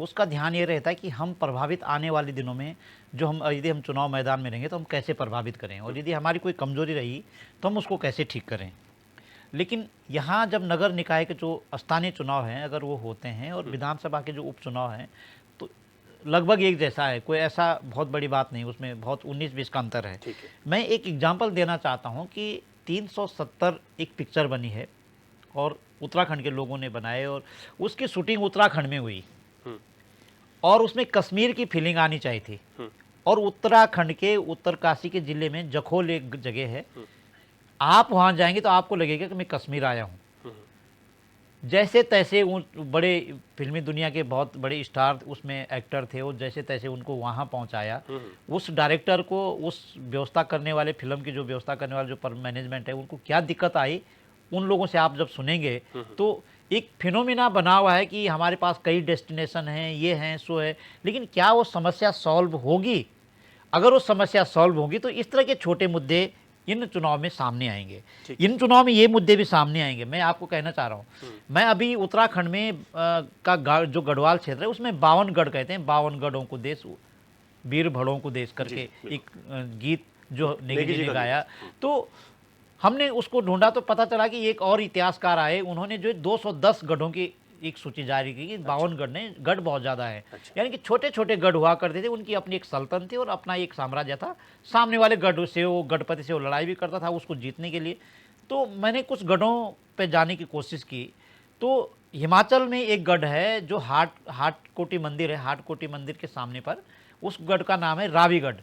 उसका ध्यान ये रहता है कि हम प्रभावित आने वाले दिनों में यदि हम चुनाव मैदान में रहेंगे तो हम कैसे प्रभावित करें, और यदि हमारी कोई कमजोरी रही तो हम उसको कैसे ठीक करें। लेकिन यहाँ जब नगर निकाय के जो स्थानीय चुनाव हैं अगर वो होते हैं और विधानसभा के जो उपचुनाव हैं तो लगभग एक जैसा है, कोई ऐसा बहुत बड़ी बात नहीं, उसमें बहुत 19-20 का अंतर है। ठीक है। मैं एक एग्जाम्पल देना चाहता हूँ कि 370 एक पिक्चर बनी है और उत्तराखंड के लोगों ने बनाए, और उसकी शूटिंग उत्तराखंड में हुई, और उसमें कश्मीर की फीलिंग आनी चाहिए थी। और उत्तराखंड के उत्तरकाशी के जिले में जखोल एक जगह है, आप वहां जाएंगे तो आपको लगेगा कि मैं कश्मीर आया हूं। जैसे तैसे बड़े फिल्मी दुनिया के बहुत बड़े स्टार उसमें एक्टर थे, और जैसे तैसे उनको वहां पहुंचाया। उस डायरेक्टर को, उस व्यवस्था करने वाले, फिल्म की जो व्यवस्था करने वाले जो मैनेजमेंट है, उनको क्या दिक्कत आई, उन लोगों से आप जब सुनेंगे तो एक फिनोमिना बना हुआ है कि हमारे पास कई डेस्टिनेशन हैं, ये हैं, सो है, लेकिन क्या वो समस्या सॉल्व होगी? अगर वो समस्या सॉल्व होगी तो इस तरह के छोटे मुद्दे इन चुनाव में सामने आएंगे। इन चुनाव में ये मुद्दे भी सामने आएंगे। मैं आपको कहना चाह रहा हूँ, मैं अभी उत्तराखंड में जो गढ़वाल क्षेत्र है उसमें 52 गढ़ कहते हैं, 52 गढ़ों को देश, वीर भड़ों को देश करके एक गीत जो नेगी जी ने गाया, तो हमने उसको ढूंढा तो पता चला कि एक और इतिहासकार आए, उन्होंने जो 210 गढ़ों की एक सूची जारी की कि 52 गढ़ बहुत ज़्यादा है। यानी कि छोटे छोटे गढ़ हुआ करते थे, उनकी अपनी एक सल्तनत थी और अपना एक साम्राज्य था। सामने वाले गढ़ से वो गढ़पति से वो लड़ाई भी करता था उसको जीतने के लिए। तो मैंने कुछ गढ़ों पे जाने की कोशिश की। तो हिमाचल में एक गढ़ है जो हाटकोटी मंदिर है, हाटकोटी मंदिर के सामने पर उस गढ़ का नाम है रावीगढ़,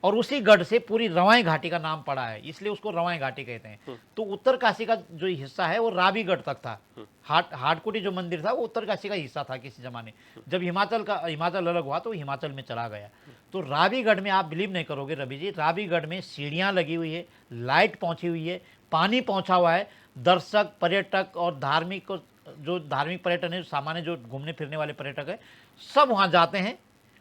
और उसी गढ़ से पूरी रवाई घाटी का नाम पड़ा है, इसलिए उसको रवाई घाटी कहते हैं। तो उत्तरकाशी का जो हिस्सा है वो रावीगढ़ तक था। हाटकोटी जो मंदिर था वो उत्तरकाशी का हिस्सा था किसी जमाने। जब हिमाचल अलग हुआ तो हिमाचल में चला गया। तो रावीगढ़ में आप बिलीव नहीं करोगे रवि जी, रावीगढ़ में सीढ़ियाँ लगी हुई है, लाइट पहुँची हुई है, पानी पहुँचा हुआ है। दर्शक, पर्यटक और धार्मिक पर्यटन है, सामान्य जो घूमने फिरने वाले पर्यटक है, सब वहाँ जाते हैं।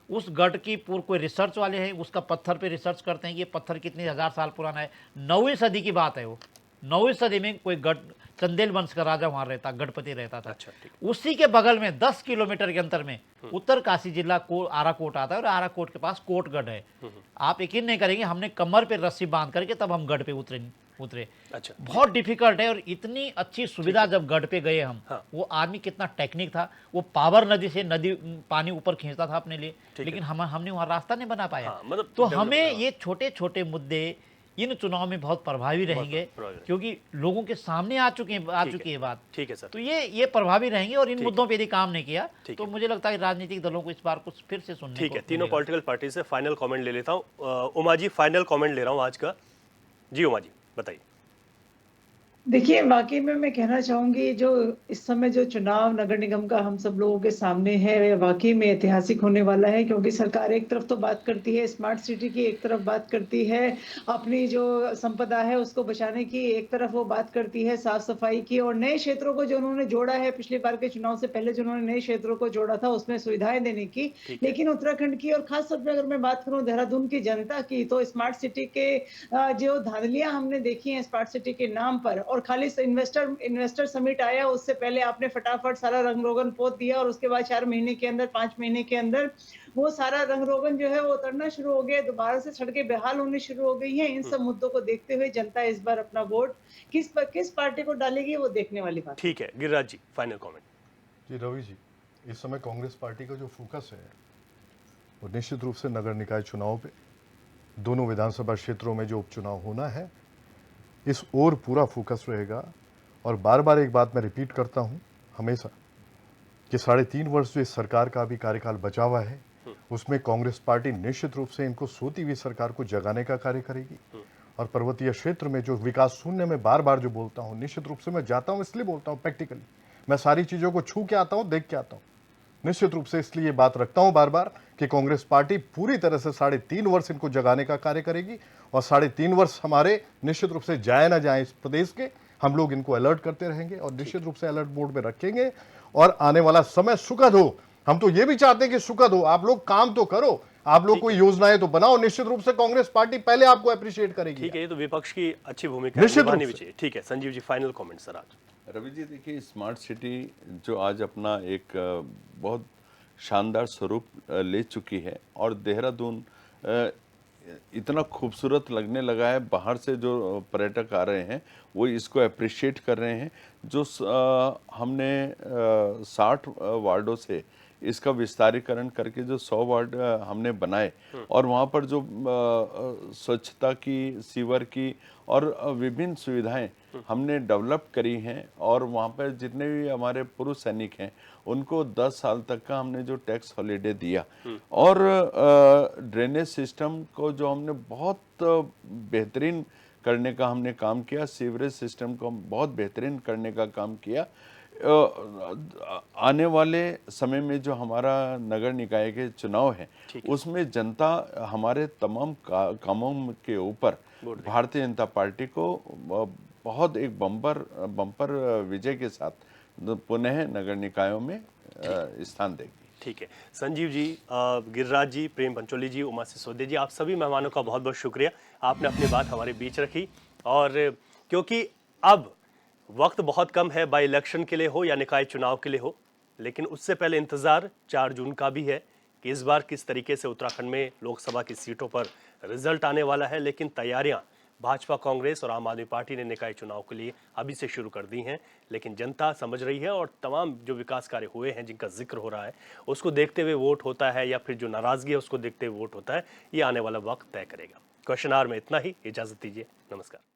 उस गढ़ की कोई रिसर्च वाले हैं, उसका पत्थर पे रिसर्च करते हैं कि ये पत्थर कितने 1000 साल पुराना है। 9वीं सदी की बात है वो। 9वीं सदी में कोई गढ़, चंदेल वंश का राजा वहां रहता, गढ़पति रहता था। अच्छा, उसी के बगल में 10 किलोमीटर के अंतर में उत्तरकाशी जिला को आराकोट आता है, और आराकोट के पास कोटगढ़ है। आप यकीन नहीं करेंगे, हमने कमर पे रस्सी बांध करके तब हम गढ़ पे उतरे। अच्छा, बहुत डिफिकल्ट है, और इतनी अच्छी सुविधा जब गढ़ पे गए हम। वो आदमी कितना टेक्निक था, वो पावर नदी से पानी ऊपर खींचता था अपने लिए, लेकिन हमने वहां रास्ता नहीं बना पाया। मतलब तो हमें ये छोटे छोटे मुद्दे इन चुनाव में बहुत प्रभावी रहेंगे, क्योंकि लोगों के सामने आ चुकी है बात। ठीक है सर, तो ये प्रभावी रहेंगे, और इन मुद्दों पे यदि काम नहीं किया तो मुझे लगता है राजनीतिक दलों को इस बार कुछ फिर से सुनने ठीक है। तीनों पॉलिटिकल पार्टी से फाइनल कमेंट ले लेता हूँ। उमा जी, फाइनल कमेंट ले रहा हूँ आज का। जी उमा जी, बताइए। देखिए, वाकई में मैं कहना चाहूंगी, जो इस समय जो चुनाव नगर निगम का हम सब लोगों के सामने है, वह वाकई में ऐतिहासिक होने वाला है। क्योंकि सरकार एक तरफ तो बात करती है स्मार्ट सिटी की, एक तरफ बात करती है अपनी जो संपदा है उसको बचाने की, एक तरफ वो बात करती है साफ सफाई की, और नए क्षेत्रों को जो उन्होंने जोड़ा है, पिछली बार के चुनाव से पहले जो उन्होंने नए क्षेत्रों को जोड़ा था उसमें सुविधाएं देने की। लेकिन उत्तराखंड की, और खासतौर पर अगर मैं बात करूं देहरादून की जनता की, तो स्मार्ट सिटी के जो धांधलियां हमने देखी हैं स्मार्ट सिटी के नाम पर, और खाली इन्वेस्टर समिट आया उससे पहले आपने फटाफट सारा रंग रोगन पोत दिया, और उसके बाद 4 महीने के अंदर, 5 महीने के अंदर वो सारा रंग रोगन जो है वो उतरना शुरू हो गया, दोबारा से सड़कें बेहाल होनी शुरू हो गई हैं। इन सब मुद्दों को देखते हुए जनता इस बार अपना वोट किस पार्टी को डालेगी वो देखने वाली बात। ठीक है, गिरिराज जी, फाइनल कमेंट। जी रवि जी, इस समय कांग्रेस पार्टी का जो फोकस है वो निश्चित रूप से नगर निकाय चुनाव पे, दोनों विधानसभा क्षेत्रों में जो उपचुनाव होना है इस ओर पूरा फोकस रहेगा। और बार बार एक बात मैं रिपीट करता हूं हमेशा कि 3.5 वर्ष जो इस सरकार का अभी कार्यकाल बचा हुआ है उसमें कांग्रेस पार्टी निश्चित रूप से इनको सोती हुई सरकार को जगाने का कार्य करेगी। और पर्वतीय क्षेत्र में जो विकास शून्य में बार बार जो बोलता हूँ, निश्चित रूप से मैं जाता हूँ इसलिए बोलता हूँ, प्रैक्टिकली मैं सारी चीज़ों को छू के आता हूँ, देख के आता हूँ। निश्चित रूप से इसलिए ये बात रखता हूँ बार बार कि कांग्रेस पार्टी पूरी तरह से 3.5 वर्ष इनको जगाने का कार्य करेगी। और 3.5 वर्ष हमारे निश्चित रूप से जाए ना जाए इस प्रदेश के, हम लोग इनको अलर्ट करते रहेंगे और निश्चित रूप से अलर्ट मोड में रखेंगे। और आने वाला समय सुखद हो, हम तो ये भी चाहते हैं कि सुखद हो। आप लोग काम तो करो, आप लोग कोई योजनाएं तो बनाओ, निश्चित रूप से कांग्रेस पार्टी पहले आपको अप्रिशिएट करेगी। ठीक है, ये तो विपक्ष की अच्छी भूमिका है, निश्चित निभानी रूप भी से। चाहिए। ठीक है Sanjeev ji, final comment sir आज। रवि जी देखिए, स्मार्ट सिटी जो आज अपना एक बहुत शानदार स्वरूप ले चुकी है और देहरादून इतना खूबसूरत लगने लगा है, बाहर से जो पर्यटक आ रहे हैं वो इसको अप्रिशिएट कर रहे हैं। जो हमने 60 वार्डों से इसका विस्तारीकरण करके जो 100 वार्ड हमने बनाए और वहाँ पर जो स्वच्छता की, सीवर की और विभिन्न सुविधाएं हमने डेवलप करी हैं और वहाँ पर जितने भी हमारे पूर्व सैनिक हैं उनको 10 साल तक का हमने जो टैक्स हॉलिडे दिया और ड्रेनेज सिस्टम को जो हमने बहुत बेहतरीन करने का हमने काम किया, सीवरेज सिस्टम को हम बहुत बेहतरीन करने का काम किया। आने वाले समय में जो हमारा नगर निकाय के चुनाव है उसमें जनता हमारे तमाम कामों के ऊपर भारतीय जनता पार्टी को बहुत एक बम्पर विजय के साथ पुनः नगर निकायों में स्थान देगी। ठीक है संजीव जी, गिरिराज जी, प्रेम पंचोली जी, उमा सिसोदिया जी, आप सभी मेहमानों का बहुत बहुत शुक्रिया। आपने अपनी बात हमारे बीच रखी और क्योंकि अब वक्त बहुत कम है, बाई इलेक्शन के लिए हो या निकाय चुनाव के लिए हो, लेकिन उससे पहले इंतजार 4 जून का भी है कि इस बार किस तरीके से उत्तराखंड में लोकसभा की सीटों पर रिजल्ट आने वाला है। लेकिन तैयारियां भाजपा, कांग्रेस और आम आदमी पार्टी ने निकाय चुनाव के लिए अभी से शुरू कर दी हैं। लेकिन जनता समझ रही है और तमाम जो विकास कार्य हुए हैं जिनका जिक्र हो रहा है उसको देखते हुए वोट होता है या फिर जो नाराजगी है उसको देखते हुए वोट होता है, ये आने वाला वक्त तय करेगा। क्वेश्चन आवर में इतना ही, इजाजत दीजिए, नमस्कार।